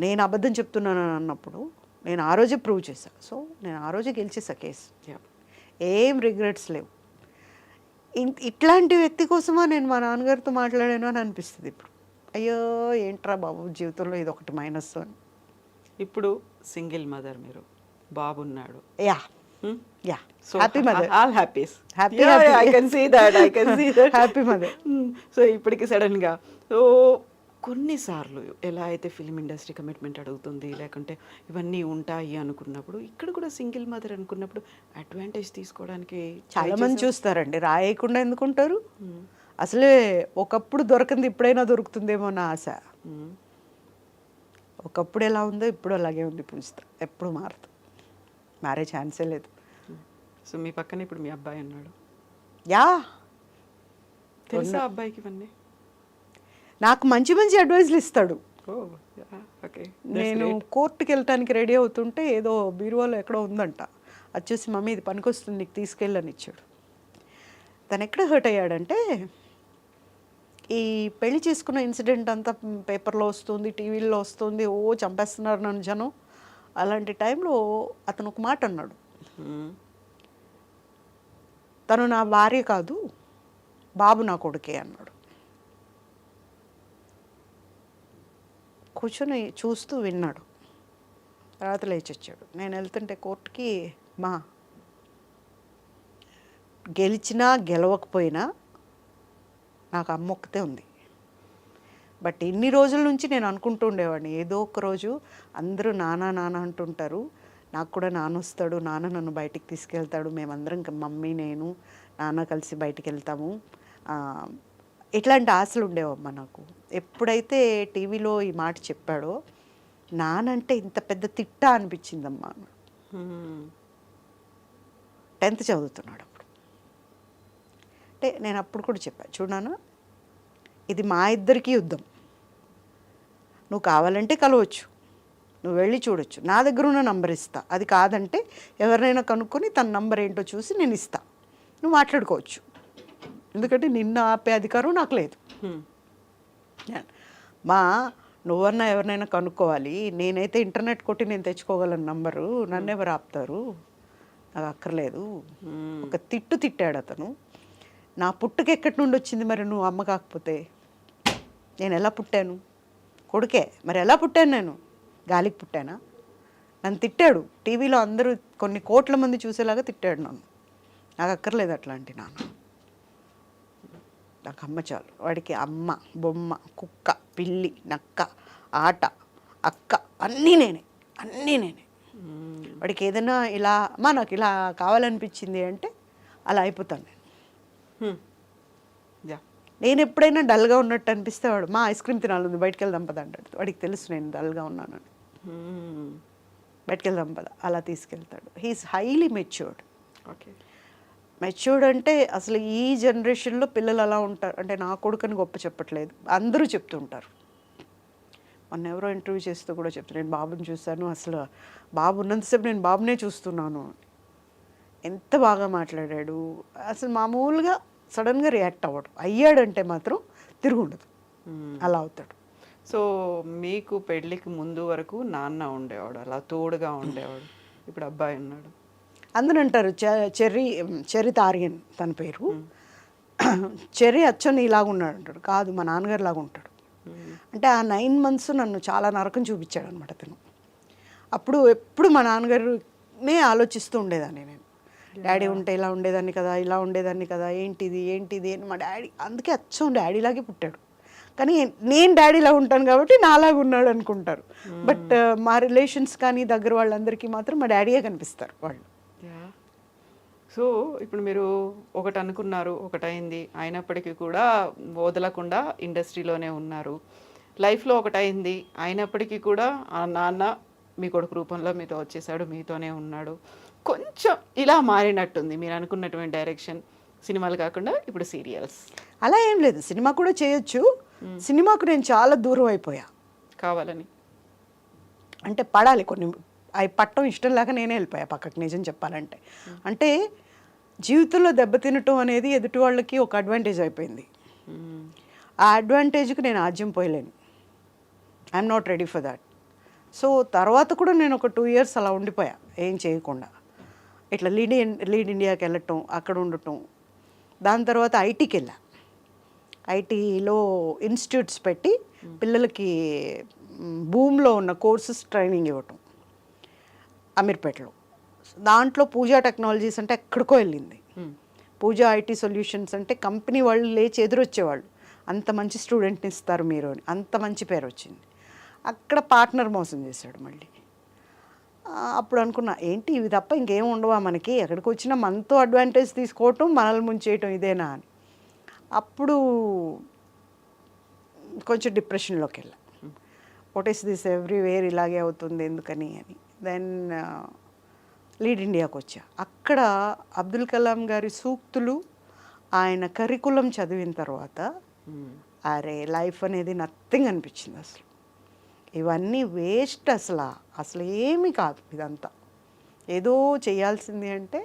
నేను అబద్ధం చెప్తున్నాను అన్నప్పుడు నేను ఆ రోజే ప్రూవ్ చేశాను. సో నేను ఆ రోజే గెలిచేసా కేసు. ఏం రిగ్రెట్స్ లేవు. ఇట్లాంటి వ్యక్తి కోసమా నేను మా నాన్నగారితో మాట్లాడాను అని అనిపిస్తుంది ఇప్పుడు. అయ్యో ఏంట్రా బాబు జీవితంలో ఇది ఒకటి మైనస్ అని. ఇప్పుడు సింగిల్ మదర్, మీరు బాబున్నాడు. Yeah yeah happy mother. All happies. Happy I can see that. Happy mother. So ఇప్పటికి సడన్గా కొన్నిసార్లు ఎలా అయితే ఫిల్మ్ ఇండస్ట్రీ కమిట్మెంట్ అడుగుతుంది, లేకుంటే ఇవన్నీ ఉంటాయి అనుకున్నప్పుడు, ఇక్కడ కూడా సింగిల్ మదర్ అనుకున్నప్పుడు అడ్వాంటేజ్ తీసుకోవడానికి చాలా మంది చూస్తారండి. రాయకుండా ఎందుకుంటారు? అసలే ఒకప్పుడు దొరకంది ఇప్పుడైనా దొరుకుతుందేమో నా ఆశ. ఒకప్పుడు ఎలా ఉందో ఇప్పుడు అలాగే ఉంది పూజిత, ఎప్పుడు మారదు. మారే ఛాన్సే లేదు. సో మీ పక్కన ఇప్పుడు మీ అబ్బాయి ఉన్నాడు. యా తెలుసా అబ్బాయికి ఇవన్నీ? నాకు మంచి మంచి అడ్వైజ్లు ఇస్తాడు. ఓకే. నేను కోర్టుకి వెళ్ళటానికి రెడీ అవుతుంటే ఏదో బీరువాలో ఎక్కడో ఉందంట, వచ్చేసి మమ్మీ ఇది పనికొస్తుంది నీకు తీసుకెళ్ళని ఇచ్చాడు. తను ఎక్కడ హర్ట్ అయ్యాడంటే, ఈ పెళ్లి చేసుకున్న ఇన్సిడెంట్ అంతా పేపర్లో వస్తుంది, టీవీల్లో వస్తుంది, చంపేస్తున్నారు నన్ను జనం. అలాంటి టైంలో అతను ఒక మాట అన్నాడు, తను నా భార్య కాదు, బాబు నా కొడుకే అన్నాడు. కూర్చొని చూస్తూ విన్నాడు. తర్వాత లేచి వచ్చాడు. నేను వెళ్తుంటే కోర్టుకి, మా గెలిచినా గెలవకపోయినా నాకు అమ్మ ఒక్కతే ఉంది. బట్ ఇన్ని రోజుల నుంచి నేను అనుకుంటూ ఉండేవాడిని, ఏదో ఒక రోజు అందరూ నాన్న నాన్న అంటుంటారు, నాకు కూడా నాన్న వస్తాడు, నాన్న నన్ను బయటికి తీసుకెళ్తాడు, మేమందరం మమ్మీ నేను నాన్న కలిసి బయటికి వెళ్తాము. ఇట్లాంటి ఆశలు ఉండేవమ్మ నాకు. ఎప్పుడైతే టీవీలో ఈ మాట చెప్పాడో, నానంటే ఇంత పెద్ద తిట్ట అనిపించిందమ్మా. 10th చదువుతున్నాడు అప్పుడు. అంటే నేను అప్పుడు కూడా చెప్పాను, చూడనా ఇది మా ఇద్దరికీ యుద్ధం, నువ్వు కావాలంటే కలవచ్చు, నువ్వు వెళ్ళి చూడొచ్చు, నా దగ్గర ఉన్న నంబర్ ఇస్తా, అది కాదంటే ఎవరినైనా కనుక్కొని తన నంబర్ ఏంటో చూసి నేను ఇస్తా, నువ్వు మాట్లాడుకోవచ్చు, ఎందుకంటే నిన్న ఆపే అధికారం నాకు లేదు. నువ్వన్నా ఎవరినైనా కనుక్కోవాలి, నేనైతే ఇంటర్నెట్ కొట్టి నేను తెచ్చుకోగలను నంబరు, నన్ను ఎవరు ఆపుతారు, నాకు అక్కర్లేదు. ఒక తిట్టాడు అతను. నా పుట్టుక ఎక్కడి నుండి వచ్చింది మరి, నువ్వు అమ్మ కాకపోతే? నేను ఎలా పుట్టాను? కొడుకే, మరి ఎలా పుట్టాను నేను? గాలికి పుట్టానా? నన్ను తిట్టాడు టీవీలో, అందరూ కొన్ని కోట్ల మంది చూసేలాగా తిట్టాడు నన్ను. నాకు అక్కర్లేదు అట్లాంటి నాన్న, నాకు అమ్మ చాలు. వాడికి అమ్మ, బొమ్మ, కుక్క, పిల్లి, నక్క, ఆట, అక్క, అన్నీ నేనే. వాడికి ఏదైనా ఇలా అమ్మా నాకు ఇలా కావాలనిపించింది అంటే అలా అయిపోతాను నేను. నేను ఎప్పుడైనా డల్గా ఉన్నట్టు అనిపిస్తే వాడు, మా ఐస్ క్రీమ్ తినాలి బయటికి వెళ్దాం పద అంటాడు. వాడికి తెలుసు నేను డల్గా ఉన్నానని. బయటికి వెళ్దాం పద, అలా తీసుకెళ్తాడు. He's highly matured. Okay. Matured అంటే అసలు ఈ జనరేషన్లో పిల్లలు అలా ఉంటారు అంటే, నా కొడుకుని గొప్ప చెప్పట్లేదు, అందరూ చెప్తుంటారు. మొన్న ఎవరో ఇంటర్వ్యూ చేస్తూ కూడా చెప్తాను, నేను బాబుని చూశాను, అసలు బాబు ఉన్నంతసేపు నేను బాబునే చూస్తున్నాను. ఎంత బాగా మాట్లాడాడు. అసలు మామూలుగా సడన్గా రియాక్ట్ అవ్వడు. అయ్యాడంటే మాత్రం తిరుగుండదు, అలా అవుతాడు. సో మీకు పెళ్ళికి ముందు వరకు నాన్న ఉండేవాడు, అలా తోడుగా ఉండేవాడు. ఇప్పుడు అబ్బాయి ఉన్నాడు. అందరూ అంటారు చెర్రీ తారియన్ తన పేరు. చెర్రీ అచ్చని ఇలాగ ఉన్నాడు అంటాడు. కాదు, మా నాన్నగారు లాగా ఉంటాడు. అంటే ఆ 9 months నన్ను చాలా నరకం చూపించాడు అనమాట తను. అప్పుడు ఎప్పుడు మా నాన్నగారునే ఆలోచిస్తూ ఉండేదాన్ని నేను. డాడీ ఉంటే ఇలా ఉండేదాన్ని కదా, ఇలా ఉండేదాన్ని కదా, ఏంటిది ఏంటిది అని. మా డాడీ అందుకే అచ్చం డాడీలాగే పుట్టాడు. కానీ నేను డాడీలా ఉంటాను కాబట్టి నాలాగా ఉన్నాడు అనుకుంటారు. బట్ మా రిలేషన్స్ కానీ దగ్గర వాళ్ళందరికీ మాత్రం మా డాడీయే కనిపిస్తారు వాళ్ళు. సో ఇప్పుడు మీరు ఒకటి అనుకున్నారు, ఒకటైంది, అయినప్పటికీ కూడా వదలకుండా ఇండస్ట్రీలోనే ఉన్నారు. లైఫ్లో ఒకటైంది, అయినప్పటికీ కూడా ఆ నాన్న మీ కొడుకు రూపంలో మీతో వచ్చేసాడు, మీతోనే ఉన్నాడు. కొంచెం ఇలా మారినట్టుంది మీరు అనుకున్నటువంటి డైరెక్షన్. సినిమాలు కాకుండా ఇప్పుడు సీరియల్స్. అలా ఏం లేదు, సినిమా కూడా చేయొచ్చు. సినిమాకు నేను చాలా దూరం అయిపోయా కావాలని. అంటే పడాలి కొన్ని, అవి పట్టడం ఇష్టం లేక నేనే వెళ్ళిపోయా పక్కకి, నిజం చెప్పాలంటే. అంటే జీవితంలో దెబ్బతినటం అనేది ఎదుటి వాళ్ళకి ఒక అడ్వాంటేజ్ అయిపోయింది. ఆ అడ్వాంటేజ్కి నేను ఆజ్యం పోయలేను. I'm not ready for that. So తర్వాత కూడా నేను ఒక 2 years అలా ఉండిపోయా ఏం చేయకుండా. ఇట్లా లీడ్ ఇండియాకి వెళ్ళటం, అక్కడ ఉండటం. దాని తర్వాత ఐటీకి వెళ్ళా. ఐటీలో ఇన్స్టిట్యూట్స్ పెట్టి పిల్లలకి భూమిలో ఉన్న కోర్సెస్ ట్రైనింగ్ ఇవ్వటం అమీర్పేటలో. దాంట్లో పూజా టెక్నాలజీస్ అంటే ఎక్కడికో వెళ్ళింది. పూజా ఐటీ సొల్యూషన్స్ అంటే కంపెనీ వాళ్ళు లేచి ఎదురొచ్చేవాళ్ళు, అంత మంచి స్టూడెంట్ని ఇస్తారు మీరు అని. అంత మంచి పేరు వచ్చింది. అక్కడ పార్ట్నర్ మోసం చేశాడు మళ్ళీ. అప్పుడు అనుకున్నా, ఏంటి ఇవి తప్ప ఇంకేం ఉండవా మనకి, ఎక్కడికి వచ్చినా మనతో అడ్వాంటేజ్ తీసుకోవటం, మనల్ని ముంచేయటం ఇదేనా అని. అప్పుడు కొంచెం డిప్రెషన్లోకి వెళ్ళా. వాట్ ఈస్ దిస్, ఎవ్రీవేర్ ఇలాగే అవుతుంది ఎందుకని అని. దెన్ లీడ్ ఇండియాకి వచ్చా. అక్కడ అబ్దుల్ కలాం గారి సూక్తులు, ఆయన కరికులం చదివిన తర్వాత అరే లైఫ్ అనేది నథింగ్ అనిపించింది. అసలు ఇవన్నీ వేస్ట్, అసలు ఏమీ కాదు ఇదంతా. ఏదో చేయాల్సింది అంటే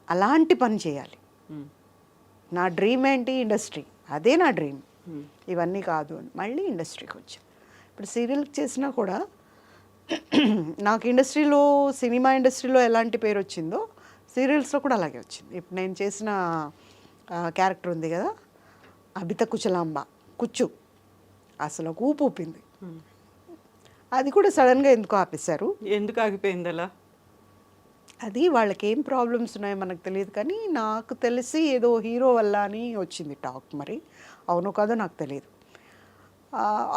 అలాంటి పని చేయాలి. నా డ్రీమ్ ఏంటి, ఇండస్ట్రీ, అదే నా డ్రీమ్. ఇవన్నీ కాదు అని మళ్ళీ ఇండస్ట్రీకి వచ్చా. ఇప్పుడు సీరియల్ చేసినా కూడా నాకు ఇండస్ట్రీలో, సినిమా ఇండస్ట్రీలో ఎలాంటి పేరు వచ్చిందో సీరియల్స్లో కూడా అలాగే వచ్చింది. ఇప్పుడు నేను చేసిన క్యారెక్టర్ ఉంది కదా, అబిత కుచలాంబ, కుచ్చు, అసలు ఒక ఊపు ఊపింది. అది కూడా సడన్గా ఎందుకు ఆపేశారు. ఎందుకు ఆగిపోయింది అలా? అది వాళ్ళకి ఏం ప్రాబ్లమ్స్ ఉన్నాయో మనకు తెలియదు, కానీ నాకు తెలిసి ఏదో హీరో వల్ల అని వచ్చింది టాక్. మరి అవునో కాదో నాకు తెలియదు.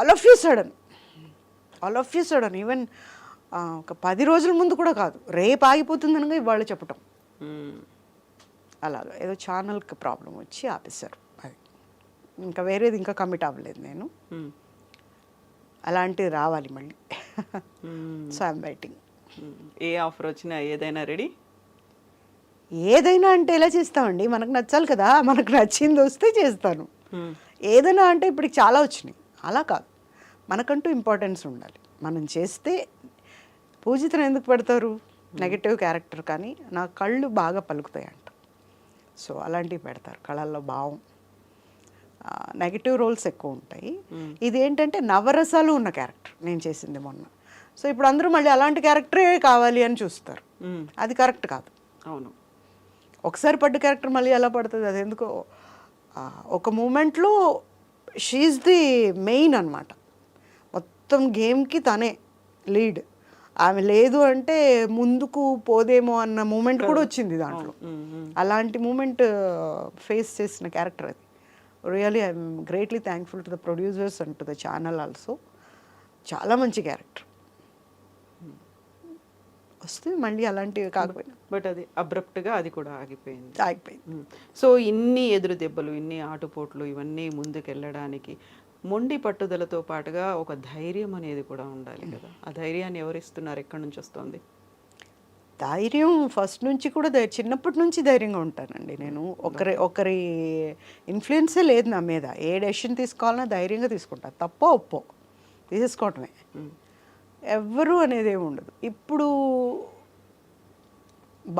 All of you sudden even ఒక 10 రోజుల ముందు కూడా కాదు, రేపు ఆగిపోతుంది అనగా ఇవాళ చెప్పటం. అలాగా ఏదో ఛానల్కి ప్రాబ్లం వచ్చి ఆపేశారు. అది ఇంకా వేరేది ఇంకా కమిట్ అవ్వలేదు నేను. అలాంటివి రావాలి మళ్ళీ. So I'm waiting. A offer వచ్చినా ఏదైనా రెడీ? ఏదైనా అంటే ఎలా చేస్తామండి, మనకు నచ్చాలి కదా, మనకు నచ్చింది వస్తే చేస్తాను. ఏదైనా అంటే ఇప్పటికి చాలా వచ్చినాయి, అలా కాదు. మనకంటూ ఇంపార్టెన్స్ ఉండాలి. మనం చేస్తే పూజితను ఎందుకు పెడతారు, నెగటివ్ క్యారెక్టర్, కానీ నా కళ్ళు బాగా పలుకుతాయి అంట. సో అలాంటివి పెడతారు, కళల్లో భావం. నెగటివ్ రోల్స్ ఎక్కువ ఉంటాయి. ఇది ఏంటంటే నవరసాలు ఉన్న క్యారెక్టర్ నేను చేసింది మొన్న. సో ఇప్పుడు అందరూ మళ్ళీ అలాంటి క్యారెక్టరే కావాలి అని చూస్తారు. అది కరెక్ట్ కాదు. అవును, ఒకసారి పడ్డ క్యారెక్టర్ మళ్ళీ ఎలా పడుతుంది, అది ఎందుకో. ఒక మూమెంట్లో షీఈస్ ది మెయిన్ అనమాట. మొత్తం గేమ్కి తనే లీడ్. ఆమె లేదు అంటే ముందుకు పోదేమో అన్న మూమెంట్ కూడా వచ్చింది దాంట్లో. అలాంటి మూమెంట్ ఫేస్ చేసిన క్యారెక్టర్ అది. Really I'm greatly thankful to the producers and to the channel also. చాలా మంచి క్యారెక్టర్ వస్తుంది మళ్ళీ అలాంటివి కాకపోయినా. బట్ అది అబ్రప్ట్గా అది కూడా ఆగిపోయింది. ఆగిపోయింది. సో ఇన్ని ఎదురు దెబ్బలు, ఇన్ని ఆటుపోట్లు, ఇవన్నీ ముందుకెళ్ళడానికి మొండి పట్టుదలతో పాటుగా ఒక ధైర్యం అనేది కూడా ఉండాలి కదా. ఆ ధైర్యాన్ని ఎవరిస్తున్నారు, ఎక్కడి నుంచి వస్తుంది ధైర్యం? ఫస్ట్ నుంచి కూడా చిన్నప్పటి నుంచి ధైర్యంగా ఉంటానండి నేను. ఒకరి ఇన్ఫ్లుయెన్సే లేదు నా మీద. ఏ డెసిషన్ తీసుకోవాలన్నా ధైర్యంగా తీసుకుంటాను. తప్పో ఒప్పో తీసేసుకోవటమే, ఎవ్వరు అనేది ఏమి ఉండదు. ఇప్పుడు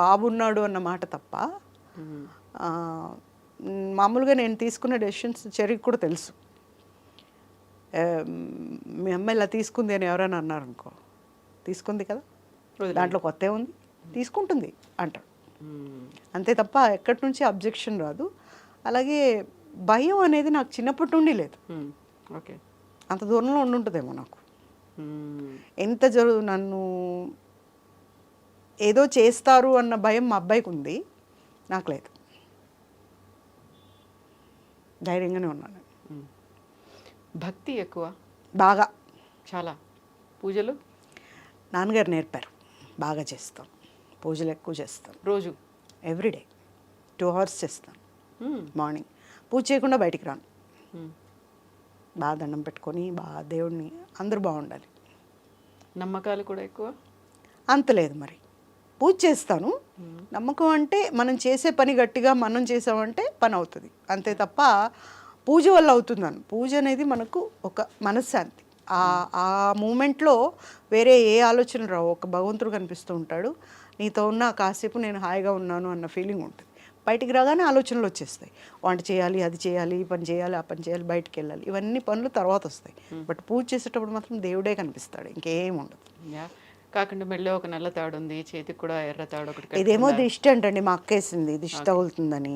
బాబున్నాడు అన్న మాట తప్ప ఆ, మామూలుగా నేను తీసుకున్న డెసిషన్స్ చెర్రీకి కూడా తెలుసు. మీ అమ్మాయి ఇలా తీసుకుంది అని ఎవరైనా అన్నారనుకో, తీసుకుంది కదా, దాంట్లో కొత్త ఉంది, తీసుకుంటుంది అంటాడు. అంతే తప్ప ఎక్కడి నుంచి అబ్జెక్షన్ రాదు. అలాగే భయం అనేది నాకు చిన్నప్పటి నుండి లేదు. ఓకే, అంత దూరంలో ఉండుంటుందేమో నాకు. ఎంత నన్ను ఏదో చేస్తారు అన్న భయం మా అబ్బాయికి ఉంది, నాకు లేదు. ధైర్యంగానే ఉన్నాను. భక్తి ఎక్కువ, బాగా. చాలా పూజలు నాన్నగారు నేర్పారు, బాగా చేస్తాం, పూజలు ఎక్కువ చేస్తాం. రోజు ఎవ్రీడే 2 hours చేస్తాను. మార్నింగ్ పూజ చేయకుండా బయటికి రాను. బాగా దండం పెట్టుకొని బాగా దేవుడిని, అందరూ బాగుండాలి. నమ్మకాలు కూడా ఎక్కువ అంత లేదు మరి. పూజ చేస్తాను. నమ్మకం అంటే మనం చేసే పని గట్టిగా మనం చేసామంటే పని అవుతుంది, అంతే తప్ప పూజ వల్ల అవుతుందని. పూజ అనేది మనకు ఒక మనశ్శాంతి. ఆ మూమెంట్లో వేరే ఏ ఆలోచన రావు. ఒక భగవంతుడు కనిపిస్తూ ఉంటాడు, నీతో ఉన్న కాసేపు నేను హాయిగా ఉన్నాను అన్న ఫీలింగ్ ఉంటుంది. బయటికి రాగానే ఆలోచనలు వచ్చేస్తాయి. వంట చేయాలి, అది చేయాలి, ఈ పని చేయాలి, ఆ పని చేయాలి, బయటికి వెళ్ళాలి, ఇవన్నీ పనులు తర్వాత వస్తాయి. బట్ పూజ చేసేటప్పుడు మాత్రం దేవుడే కనిపిస్తాడు, ఇంకేం ఉండదు. కాకుండా మెళ్ళో ఒక నల్ల తాడు ఉంది, చేతికి కూడా ఎర్ర తాడు ఒకటి. ఇదేమో దిష్టి అంటండి, మా అక్కేసింది దిష్టి తగులుతుందని.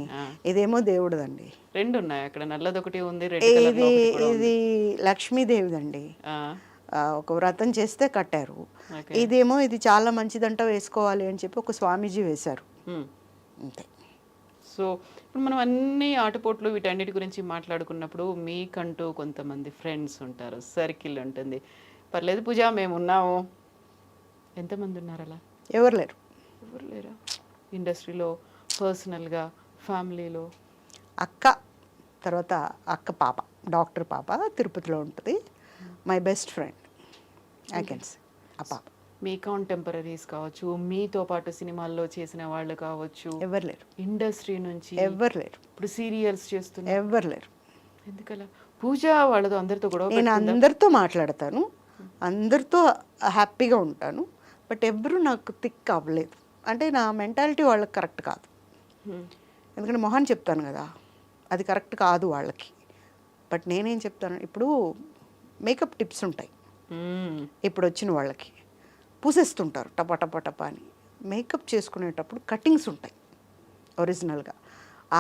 ఇదేమో దేవుడిదండి. 2 ఉన్నాయి అక్కడ, నల్లది ఒకటి ఉంది, ఇది లక్ష్మీదేవిదండి. ఒక వ్రతం చేస్తే కట్టారు. ఇదేమో ఇది చాలా మంచిదంట, వేసుకోవాలి అని చెప్పి ఒక స్వామీజీ వేశారు, అంతే. సో ఇప్పుడు మనం అన్ని ఆటుపోట్లు వీటన్నిటి గురించి మాట్లాడుకున్నప్పుడు మీకంటూ కొంతమంది ఫ్రెండ్స్ ఉంటారు, సర్కిల్ ఉంటుంది. పర్లేదు పూజ, మేము ఉన్నాము. ఎంతమంది ఉన్నారు అలా? ఎవరు లేరు. ఎవరు లేరా? ఇండస్ట్రీలో, పర్సనల్గా, ఫ్యామిలీలో? అక్క, తర్వాత అక్క పాప, డాక్టర్ పాప, తిరుపతిలో ఉంటుంది. My best friend I can say ఆ పాప. మీ కాంటెంపరీస్ కావచ్చు, మీతో పాటు సినిమాల్లో చేసిన వాళ్ళు కావచ్చు, ఎవరు లేరు. ఇండస్ట్రీ నుంచి ఎవరు లేరు. ఇప్పుడు సీరియల్స్ చేస్తున్నారు, ఎవరు లేరు. ఎందుకలా? పూజ వాళ్ళతో అందరితో కూడా నేను అందరితో మాట్లాడతాను, అందరితో హ్యాపీగా ఉంటాను. బట్ ఎవరు నాకు థిక్ అవ్వలేదు. అంటే నా మెంటాలిటీ వాళ్ళకి కరెక్ట్ కాదు. ఎందుకంటే మొహన్ చెప్తాను కదా, అది కరెక్ట్ కాదు వాళ్ళకి. బట్ నేనేం చెప్తాను, ఇప్పుడు మేకప్ టిప్స్ ఉంటాయి. ఇప్పుడు వచ్చిన వాళ్ళకి పూసేస్తుంటారు టపా టపా టపా అని. మేకప్ చేసుకునేటప్పుడు కటింగ్స్ ఉంటాయి ఒరిజినల్గా.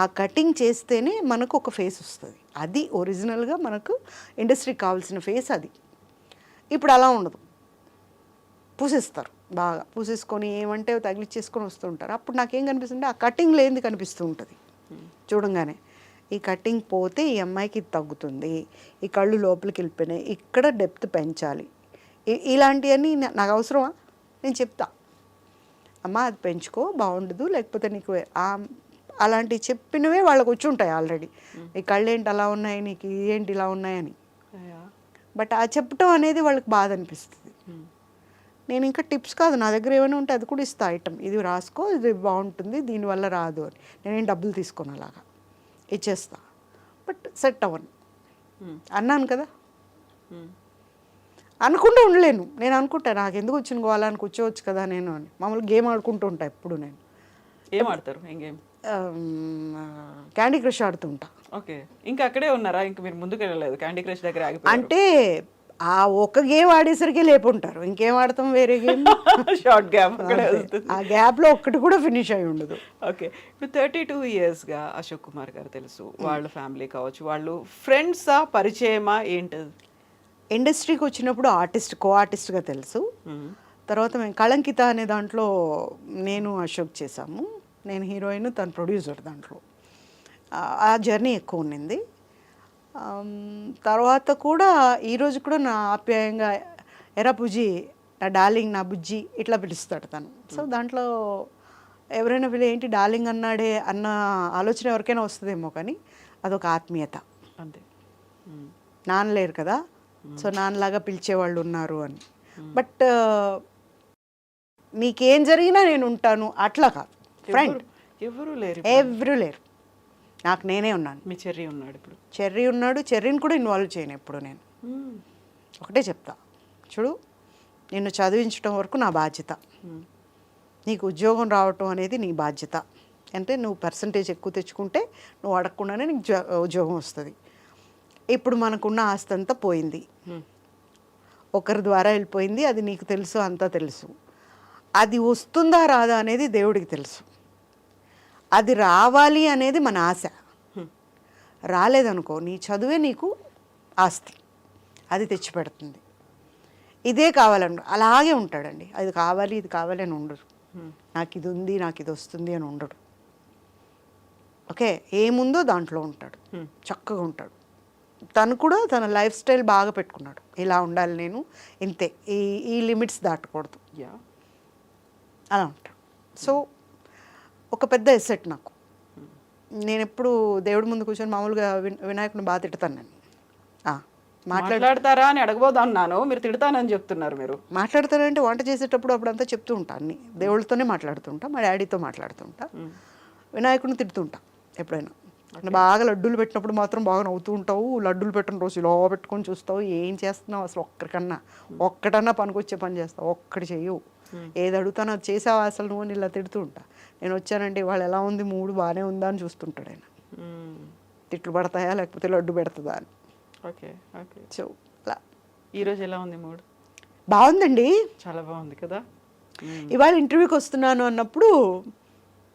ఆ కటింగ్ చేస్తేనే మనకు ఒక ఫేస్ వస్తుంది. అది ఒరిజినల్గా మనకు ఇండస్ట్రీకి కావాల్సిన ఫేస్ అది. ఇప్పుడు అలా ఉండదు, పూసేస్తారు, బాగా పూసేసుకొని ఏమంటే తగిలిచ్చేసుకొని వస్తుంటారు. అప్పుడు నాకేం కనిపిస్తుంటే ఆ కటింగ్ లేనిది కనిపిస్తూ ఉంటుంది చూడంగానే. ఈ కటింగ్ పోతే ఈ అమ్మాయికి ఇది తగ్గుతుంది, ఈ కళ్ళు లోపలికి వెళ్ళిపోయినాయి, ఇక్కడ డెప్త్ పెంచాలి, ఇలాంటివన్నీ నాకు అవసరమా? నేను చెప్తా, అమ్మ అది పెంచుకో బాగుండదు, లేకపోతే నీకు అలాంటివి చెప్పినవే వాళ్ళకి వచ్చి ఉంటాయి ఆల్రెడీ. ఈ కళ్ళు ఏంటి అలా ఉన్నాయి, నీకు ఏంటి ఇలా ఉన్నాయని. బట్ ఆ చెప్పటం అనేది వాళ్ళకి బాధ అనిపిస్తుంది. నేను ఇంకా టిప్స్ కాదు, నా దగ్గర ఏమైనా ఉంటే అది కూడా ఇస్తా, ఐటమ్ ఇది రాసుకో, ఇది బాగుంటుంది, దీనివల్ల రాదు అని. నేనేం డబ్బులు తీసుకోను, అలాగా ఇచ్చేస్తా. బట్ సెట్ అవ్వను. అన్నాను కదా, అనుకుంటూ ఉండలేను. నేను అనుకుంటా నాకు ఎందుకు వచ్చిన గోవాలని కూర్చోవచ్చు కదా నేను అని. మామూలుగా గేమ్ ఆడుకుంటూ ఉంటా ఎప్పుడు. నేను ఏం ఆడతారు? ఏం గేమ్? క్యాండీ క్రష్ ఆడుతూ ఉంటా. ఓకే, ఇంకా అక్కడే ఉన్నారా? ఇంకా మీరు ముందుకు వెళ్ళలేదు, క్యాండీ క్రష్ దగ్గర ఆగిపోయారు? అంటే ఆ ఒక గేమ్ ఆడేసరికి లేపుంటారు, ఇంకేం ఆడతాం వేరే గేమ్. షార్ట్ గ్యాప్, ఆ గ్యాప్లో ఒక్కటి కూడా ఫినిష్ అయి ఉండదు. ఓకే, ఇప్పుడు 32 yearsగా అశోక్ కుమార్ గారు తెలుసు, వాళ్ళ ఫ్యామిలీ కావచ్చు, వాళ్ళు ఫ్రెండ్సా, పరిచయమా, ఏంటది? ఇండస్ట్రీకి వచ్చినప్పుడు కో ఆర్టిస్ట్గా తెలుసు. తర్వాత మేము కళంకిత అనే దాంట్లో నేను అశోక్ చేశాము. నేను హీరోయిన్, తను ప్రొడ్యూసర్. దాంట్లో ఆ జర్నీ ఎక్కువ ఉన్నింది. తర్వాత కూడా ఈరోజు కూడా నా ఆప్యాయంగా ఎరా పూజీ, నా డార్లింగ్, నా బుజ్జి ఇట్లా పిలుస్తాడు తను. సో దాంట్లో ఎవరైనా వీళ్ళు ఏంటి డార్లింగ్ అన్నాడే అన్న ఆలోచన ఎవరికైనా వస్తుందేమో, కానీ అదొక ఆత్మీయత. అంతే, నాన్నలేరు కదా, సో నాన్నలాగా పిలిచేవాళ్ళు ఉన్నారు అని. బట్ నీకేం జరిగినా నేను ఉంటాను అట్లా కాదు. ఫ్రెండ్ ఎవరు లేరు, ఎవరు లేరు, నాకు నేనే ఉన్నాను. మీ చెర్రీ ఉన్నాడు ఇప్పుడు? చెర్రీ ఉన్నాడు, చెర్రీని కూడా ఇన్వాల్వ్ చేయను ఎప్పుడు. నేను ఒకటే చెప్తా, చూడు నిన్ను చదివించడం వరకు నా బాధ్యత, నీకు ఉద్యోగం రావటం అనేది నీ బాధ్యత. అంటే నువ్వు పర్సంటేజ్ ఎక్కువ తెచ్చుకుంటే నువ్వు అడగకుండానే నీకు ఉద్యోగం వస్తుంది. ఇప్పుడు మనకున్న ఆస్తి అంతా పోయింది, ఒకరి ద్వారా వెళ్ళిపోయింది, అది నీకు తెలుసు, అంతా తెలుసు. అది వస్తుందా రాదా అనేది దేవుడికి తెలుసు. అది రావాలి అనేది మన ఆశ. రాలేదనుకో నీ చదువే నీకు ఆస్తి, అది తెచ్చిపెడుతుంది. ఇదే కావాలను అలాగే ఉంటాడండి. అది కావాలి ఇది కావాలి అని ఉండడు. నాకు ఇది ఉంది నాకు ఇది వస్తుంది అని ఉండడు. ఓకే, ఏముందో దాంట్లో ఉంటాడు, చక్కగా ఉంటాడు. తను కూడా తన లైఫ్ స్టైల్ బాగా పెట్టుకున్నాడు. ఇలా ఉండాలి నేను, ఇంతే, ఈ లిమిట్స్ దాటకూడదు, అలా ఉంటాడు. సో ఒక పెద్ద ఎసెట్ నాకు. నేను ఎప్పుడు దేవుడి ముందు కూర్చొని మామూలుగా వినాయకుని బాగా తిడతాను నేను. మాట్లాడతారా అని అడగబోదన్నాను, మీరు తిడతానని చెప్తున్నారు. మీరు మాట్లాడతానంటే వంట చేసేటప్పుడు అప్పుడంతా చెప్తూ ఉంటాను, అన్ని దేవుళ్ళతోనే మాట్లాడుతుంటా, మా డాడీతో మాట్లాడుతుంటా, వినాయకుడిని తిడుతుంటా. ఎప్పుడైనా బాగా లడ్డూలు పెట్టినప్పుడు మాత్రం బాగా నవ్వుతూ ఉంటావు, లడ్డూలు పెట్టిన రోజు ఇలా పెట్టుకొని చూస్తావు, ఏం చేస్తున్నావు అసలు, ఒక్కటన్నా పనికొచ్చే పని చేస్తావు, ఒక్కటి చెయ్యవు, ఏది అడుగుతానో అది చేసావా అసలు నువ్వు అని ఇలా తిడుతూ ఉంటా. నేను వచ్చానంటే వాళ్ళు ఎలా ఉంది, మూడు బాగానే ఉందా అని చూస్తుంటాడు ఆయన. తిట్లు పడతాయా లేకపోతే లడ్డు పెడుతుందా అని. Okay okay. సో అలా ఈరోజు ఎలా ఉంది మూడు? బాగుందండి, చాలా బాగుంది కదా. ఇవాళ ఇంటర్వ్యూకి వస్తున్నాను అన్నప్పుడు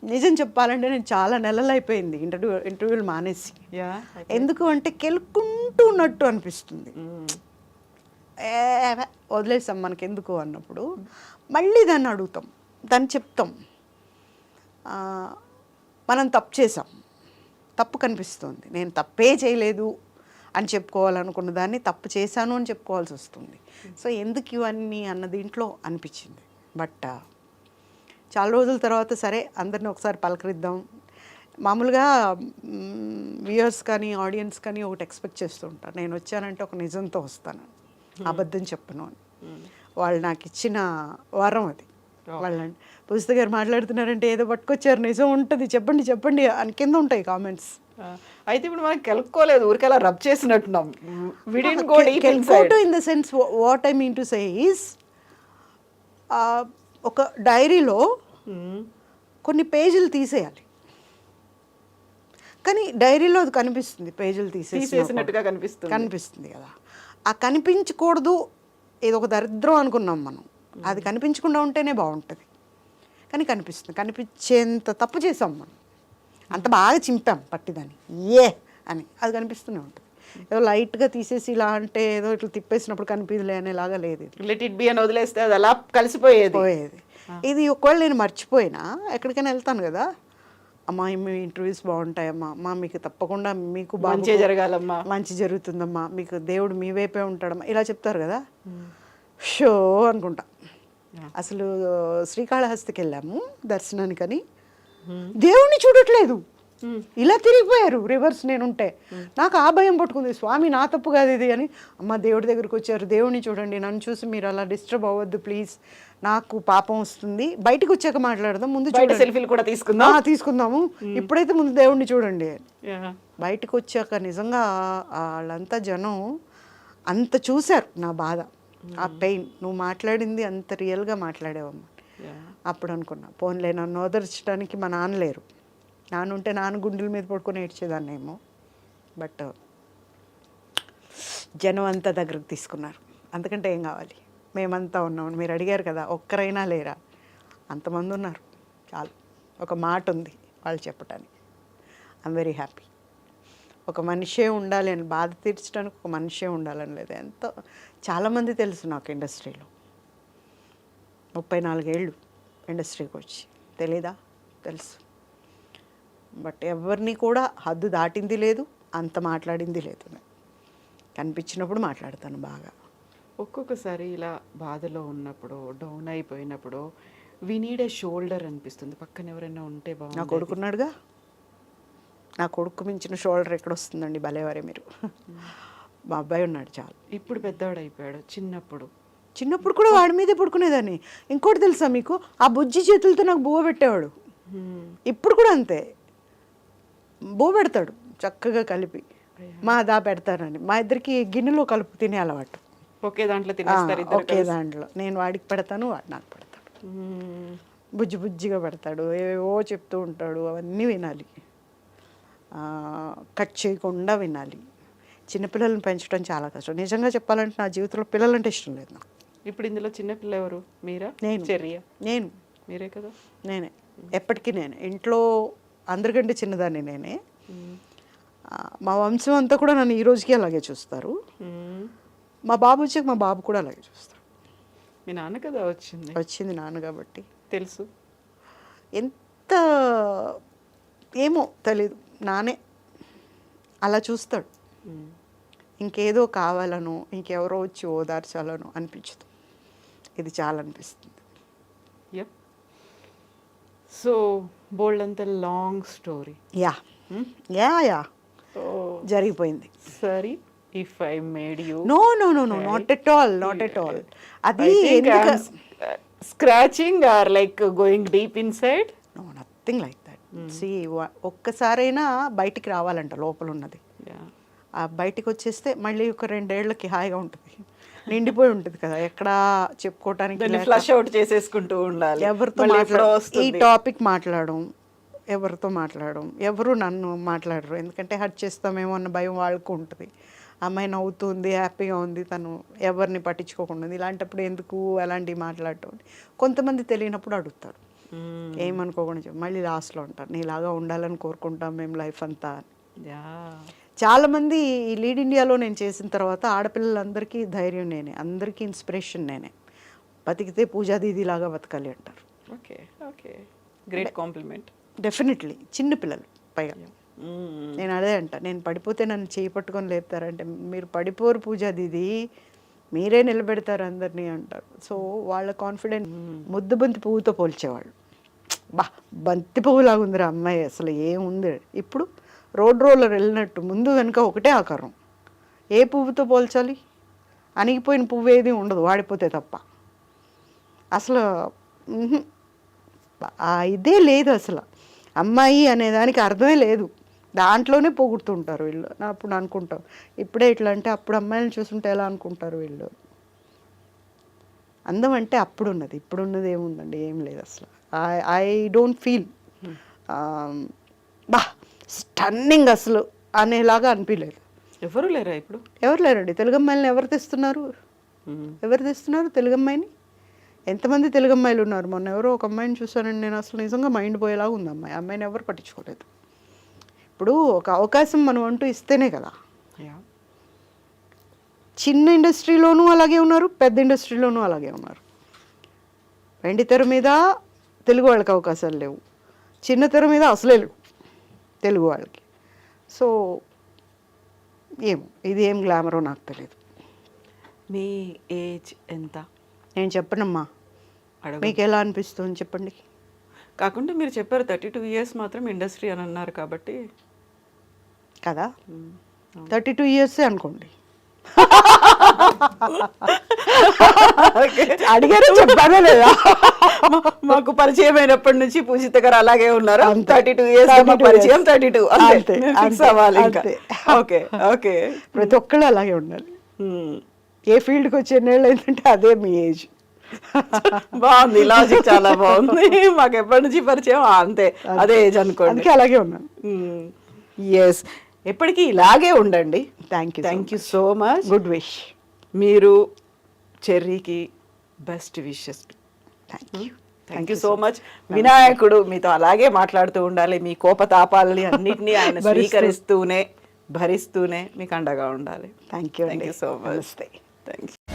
నిజం చెప్పాలంటే నేను చాలా నెలలు అయిపోయింది ఇంటర్వ్యూలు మానేసి. ఎందుకు అంటే కెలుక్కుంటూ ఉన్నట్టు అనిపిస్తుంది. వదిలేసాం మనకెందుకు అన్నప్పుడు మళ్ళీ దాన్ని అడుగుతాం, దాన్ని చెప్తాం. మనం తప్పు చేసాం, తప్పు కనిపిస్తుంది, నేను తప్పే చేయలేదు అని చెప్పుకోవాలనుకున్న దాన్ని తప్పు చేశాను అని చెప్పుకోవాల్సి వస్తుంది. సో ఎందుకు ఇవన్నీ అన్న దీంట్లో అనిపించింది. బట్ చాలా రోజుల తర్వాత సరే అందరిని ఒకసారి పలకరిద్దాం. మామూలుగా వ్యూయర్స్ కానీ ఆడియన్స్ కానీ ఒకటి ఎక్స్పెక్ట్ చేస్తూ ఉంటారు, నేను వచ్చానంటే ఒక నిజంతో వస్తాను, అబద్ధం చెప్పను అని. వాళ్ళు నాకు ఇచ్చిన వరం అది. వాళ్ళని పూజిత గారు మాట్లాడుతున్నారంటే ఏదో పట్టుకొచ్చారు, నిజం ఉంటుంది, చెప్పండి చెప్పండి అని కింద ఉంటాయి కామెంట్స్. అయితే ఇప్పుడు మనం కెలుక్కోలేదు, ఊరికి అలా రబ్ చేసినట్టున్నాం. In the sense what I mean to say is, ఒక డైరీలో కొన్ని పేజీలు తీసేయాలి, కానీ డైరీలో అది కనిపిస్తుంది, పేజీలు తీసేసినట్టుగా కనిపిస్తుంది కదా. ఆ కనిపించకూడదు, ఏదో ఒక దరిద్రం అనుకున్నాం మనం, అది కనిపించకుండా ఉంటేనే బాగుంటుంది, కానీ కనిపిస్తుంది. కనిపించేంత తప్పు చేసాం మనం, అంత బాగా చింపాం పట్టిదని అని, అది కనిపిస్తూనే ఉంటుంది. ఏదో లైట్గా తీసేసి ఇలా అంటే ఏదో ఇట్లా తిప్పేసినప్పుడు కనిపించలే అనేలాగా లేదు. లెట్ ఇట్ బి అని వదిలేస్తే అది అలా కలిసిపోయేది. ఇది ఒకవేళ నేను మర్చిపోయినా ఎక్కడికైనా వెళ్తాను కదా, అమ్మా మీ ఇంటర్వ్యూస్ బాగుంటాయమ్మా, అమ్మా మీకు తప్పకుండా మీకు మంచి జరగాలమ్మా, మంచి జరుగుతుందమ్మా, మీకు దేవుడు మీ వైపే ఉంటాడమ్మా, ఇలా చెప్తారు కదా. షో అనుకుంటా. అసలు శ్రీకాళహస్తికి వెళ్ళాము దర్శనానికని, దేవుణ్ణి చూడట్లేదు, ఇలా తిరిగిపోయారు రివర్స్. నేనుంటే నాకు ఆ భయం పట్టుకుంది, స్వామి నా తప్పు కాదు ఇది అని. అమ్మ దేవుడి దగ్గరికి వచ్చారు, దేవుడిని చూడండి, నన్ను చూసి మీరు అలా డిస్టర్బ్ అవ్వద్దు ప్లీజ్, నాకు పాపం వస్తుంది, బయటకు వచ్చాక మాట్లాడదాం, ముందు సెల్ఫీలు కూడా తీసుకుందాము, ఇప్పుడైతే ముందు దేవుడిని చూడండి. బయటకు వచ్చాక నిజంగా వాళ్ళంతా జనం అంత చూశారు నా బాధ, ఆ పెయిన్. నువ్వు మాట్లాడింది అంత రియల్గా మాట్లాడావమ్మా. అప్పుడు అనుకున్నా పోన్లే, నన్ను ఓదర్చడానికి మా నాన్న లేరు, నాన్నుంటే నాన్న గుండెల మీద పడుకొని ఏడ్చేదాన్నేమో. బట్ జనం అంతా దగ్గరకు తీసుకున్నారు, అంతకంటే ఏం కావాలి, మేమంతా ఉన్నాం. మీరు అడిగారు కదా ఒక్కరైనా లేరా, అంతమంది ఉన్నారు, చాలు. ఒక మాట ఉంది వాళ్ళు చెప్పడానికి, ఐఎమ్ వెరీ హ్యాపీ. ఒక మనిషే ఉండాలి అని, బాధ తీర్చడానికి ఒక మనిషే ఉండాలని లేదు. ఎంతో చాలామంది తెలుసు నాకు ఇండస్ట్రీలో, 34 ఏళ్ళు ఇండస్ట్రీకి వచ్చి, తెలీదా? తెలుసు. బట్ ఎవరిని కూడా హద్దు దాటింది లేదు, అంత మాట్లాడింది లేదు. కనిపించినప్పుడు మాట్లాడతాను బాగా. ఒక్కొక్కసారి ఇలా బాధలో ఉన్నప్పుడు, డౌన్ అయిపోయినప్పుడు వి నీడ్ ఏ షోల్డర్ అనిపిస్తుంది, పక్కన ఎవరైనా ఉంటే బాగుంది. నా కొడుకున్నాడుగా, నా కొడుకు మించిన షోల్డర్ ఎక్కడ వస్తుందండి, భలేవారే మీరు. మా అబ్బాయి ఉన్నాడు చాలు. ఇప్పుడు పెద్దవాడు అయిపోయాడు, చిన్నప్పుడు కూడా వాడి మీదే పడుకునేదాన్ని. ఇంకోటి తెలుసా మీకు, ఆ బుజ్జి చేతులతో నాకు బువ్వ పెట్టేవాడు, ఇప్పుడు కూడా అంతే, బువ్వ పెడతాడు చక్కగా కలిపి, మా దా పెడతానని. మా ఇద్దరికి గిన్నెలో కలుపు తినే ఒకే దాంట్లో తినేస్తారు, ఒకే దాంట్లో. నేను వాడికి పెడతాను, వాడు నాకు పెడతాడు. బుజ్జి బుజ్జిగా పెడతాడు, ఏవేవో చెప్తూ ఉంటాడు, అవన్నీ వినాలి, కట్ చేయకుండా వినాలి. చిన్నపిల్లల్ని పెంచడం చాలా కష్టం. నిజంగా చెప్పాలంటే నా జీవితంలో పిల్లలంటే ఇష్టం లేదు నాకు. ఇప్పుడు ఇందులో చిన్నపిల్ల ఎవరు? మీరా? నేను. చెర్రియా? నేను మీరే కదా. నేనే, ఎప్పటికీ నేనే. ఇంట్లో అందరికంటే చిన్నదాన్ని నేనే. మా వంశం అంతా కూడా నన్ను ఈ రోజుకి అలాగే చూస్తారు. మా బాబు వచ్చాక మా బాబు కూడా అలాగే చూస్తారు. మీ నాన్న కదా వచ్చింది నాన్న కాబట్టి తెలుసు. ఎంత ఏమో తెలీదు, నానే అలా చూస్తాడు. ఇంకేదో కావాలను, ఇంకెవరో వచ్చి ఓదార్చాలను అనిపించదు. ఇది చాలా అనిపిస్తుంది. సో బోల్డ్ అంత long story. Yeah yeah yeah జరిగిపోయింది. Sorry, if I made you. No no no no, not at all, not at all. అది scratching or like going deep inside? No, nothing like that. See, ఒక్కసారైనా బయటికి రావాలంట లోపల ఉన్నది. ఆ బయటికి వచ్చేస్తే మళ్ళీ ఒక 2 ఏళ్ళకి హాయిగా ఉంటుంది, నిండిపోయి ఉంటుంది కదా, ఎక్కడ చెప్పుకోవటానికి. ఫ్లష్ అవుట్ చేసేసుకుంటూ ఉండాలి. ఎవరితో ఈ టాపిక్ మాట్లాడడం, ఎవరితో మాట్లాడడం, ఎవరు నన్ను మాట్లాడరు, ఎందుకంటే హర్ట్ చేస్తామేమో అన్న భయం వాళ్ళకు ఉంటుంది. అమ్మాయి నవ్వుతుంది, హ్యాపీగా ఉంది, తను ఎవరిని పట్టించుకోకుండా ఉంది. ఇలాంటప్పుడు ఎందుకు అలాంటివి మాట్లాడటం. కొంతమంది తెలియనప్పుడు అడుగుతారు, ఏమనుకోకుండా మళ్ళీ లాస్ట్లో ఉంటారు, నీలాగా ఉండాలని కోరుకుంటాం మేము లైఫ్ అంతా. చాలామంది ఈ లీడ్ ఇండియాలో నేను చేసిన తర్వాత ఆడపిల్లలందరికీ ధైర్యం నేనే, అందరికీ ఇన్స్పిరేషన్ నేనే. బతికితే పూజా దీది లాగా బతకాలి అంటారు. Okay okay, great compliment. Definitely చిన్నపిల్లలు పైగా. నేను అదే అంట, నేను పడిపోతే నన్ను చేయి పట్టుకొని లేపుతారంటే, మీరు పడిపోరు పూజా దీది, మీరే నిలబెడతారు అందరినీ అంటారు. సో వాళ్ళ కాన్ఫిడెంట్. ముద్దు బంతి పువ్వుతో పోల్చేవాళ్ళు. బా, బంతి పువ్వులాగా ఉందిరా అమ్మాయి, అసలు ఏముంది. ఇప్పుడు రోడ్ రోలర్ వెళ్ళినట్టు ముందు వెనుక ఒకటే ఆకారం. ఏ పువ్వుతో పోల్చాలి? అణిగిపోయిన పువ్వు ఏది ఉండదు వాడిపోతే తప్ప. అసలు ఇదే లేదు అసలు. అమ్మాయి అనేదానికి అర్థమే లేదు, దాంట్లోనే పోగొడుతుంటారు వీళ్ళు. అప్పుడు అనుకుంటాం, ఇప్పుడే ఇట్లా అంటే అప్పుడు అమ్మాయిలను చూస్తుంటే ఎలా అనుకుంటారు వీళ్ళు. అందం అంటే అప్పుడు ఉన్నది, ఇప్పుడున్నది ఏముందండి, ఏం లేదు అసలు. ఐ డోంట్ ఫీల్ బా స్టన్నింగ్ అసలు అనేలాగా అనిపించలేదు. ఎవరు లేరా ఇప్పుడు? ఎవరు లేరండి. తెలుగు అమ్మాయిలని ఎవరు తెస్తున్నారు? తెలుగు అమ్మాయిని? ఎంతమంది తెలుగు అమ్మాయిలు ఉన్నారు? మొన్న ఎవరో ఒక అమ్మాయిని చూసానండి నేను, అసలు నిజంగా మైండ్ పోయేలాగా ఉంది అమ్మాయి. అమ్మాయిని ఎవరు పట్టించుకోలేదు. ఇప్పుడు ఒక అవకాశం మనం అంటూ ఇస్తేనే కదా. చిన్న ఇండస్ట్రీలోనూ అలాగే ఉన్నారు, పెద్ద ఇండస్ట్రీలోనూ అలాగే ఉన్నారు. వెండి తెర మీద తెలుగు వాళ్ళకి అవకాశాలు లేవు, చిన్న తెర మీద అసలే లేవు తెలుగు వాళ్ళకి. సో ఏమో ఇది ఏం గ్లామరో నాకు తెలియదు. మీ ఏజ్ ఎంత? నేను చెప్పనమ్మా, మీకు ఎలా అనిపిస్తుంది చెప్పండి. కాకుండా మీరు చెప్పారు 32 years మాత్రం ఇండస్ట్రీ అని అన్నారు కాబట్టి కదా, 32 years అనుకోండి. అడిగారు, చెప్పారా లేదా? మాకు పరిచయం అయినప్పటి నుంచి పూజిత గారు అలాగే ఉన్నారు. 32 years పరిచయం, 32 ఓకే ఓకే. ప్రతి ఒక్కళ్ళు అలాగే ఉండాలి. ఏ ఫీల్డ్కి వచ్చే ఎన్నేళ్ళు ఏంటంటే అదే మీ ఏజ్. బాగుంది, లాజిక్ చాలా బాగుంది. మాకు ఎప్పటి నుంచి పరిచయం అంతే, అదే ఏజ్ అనుకోండి. అందుకే అలాగే ఉన్నాను. ఎస్, ఎప్పటికీ ఇలాగే ఉండండి. Thank you so much. Good wish. మీరు చెర్రీకి best wishes. Thank you so much. వినాయకుడు మీతో అలాగే మాట్లాడుతూ ఉండాలి. మీ కోపతాపాలని అన్నిటినీ ఆయన స్వీకరిస్తూనే భరిస్తూనే మీకు అండగా ఉండాలి. Thank you so much. Thank you.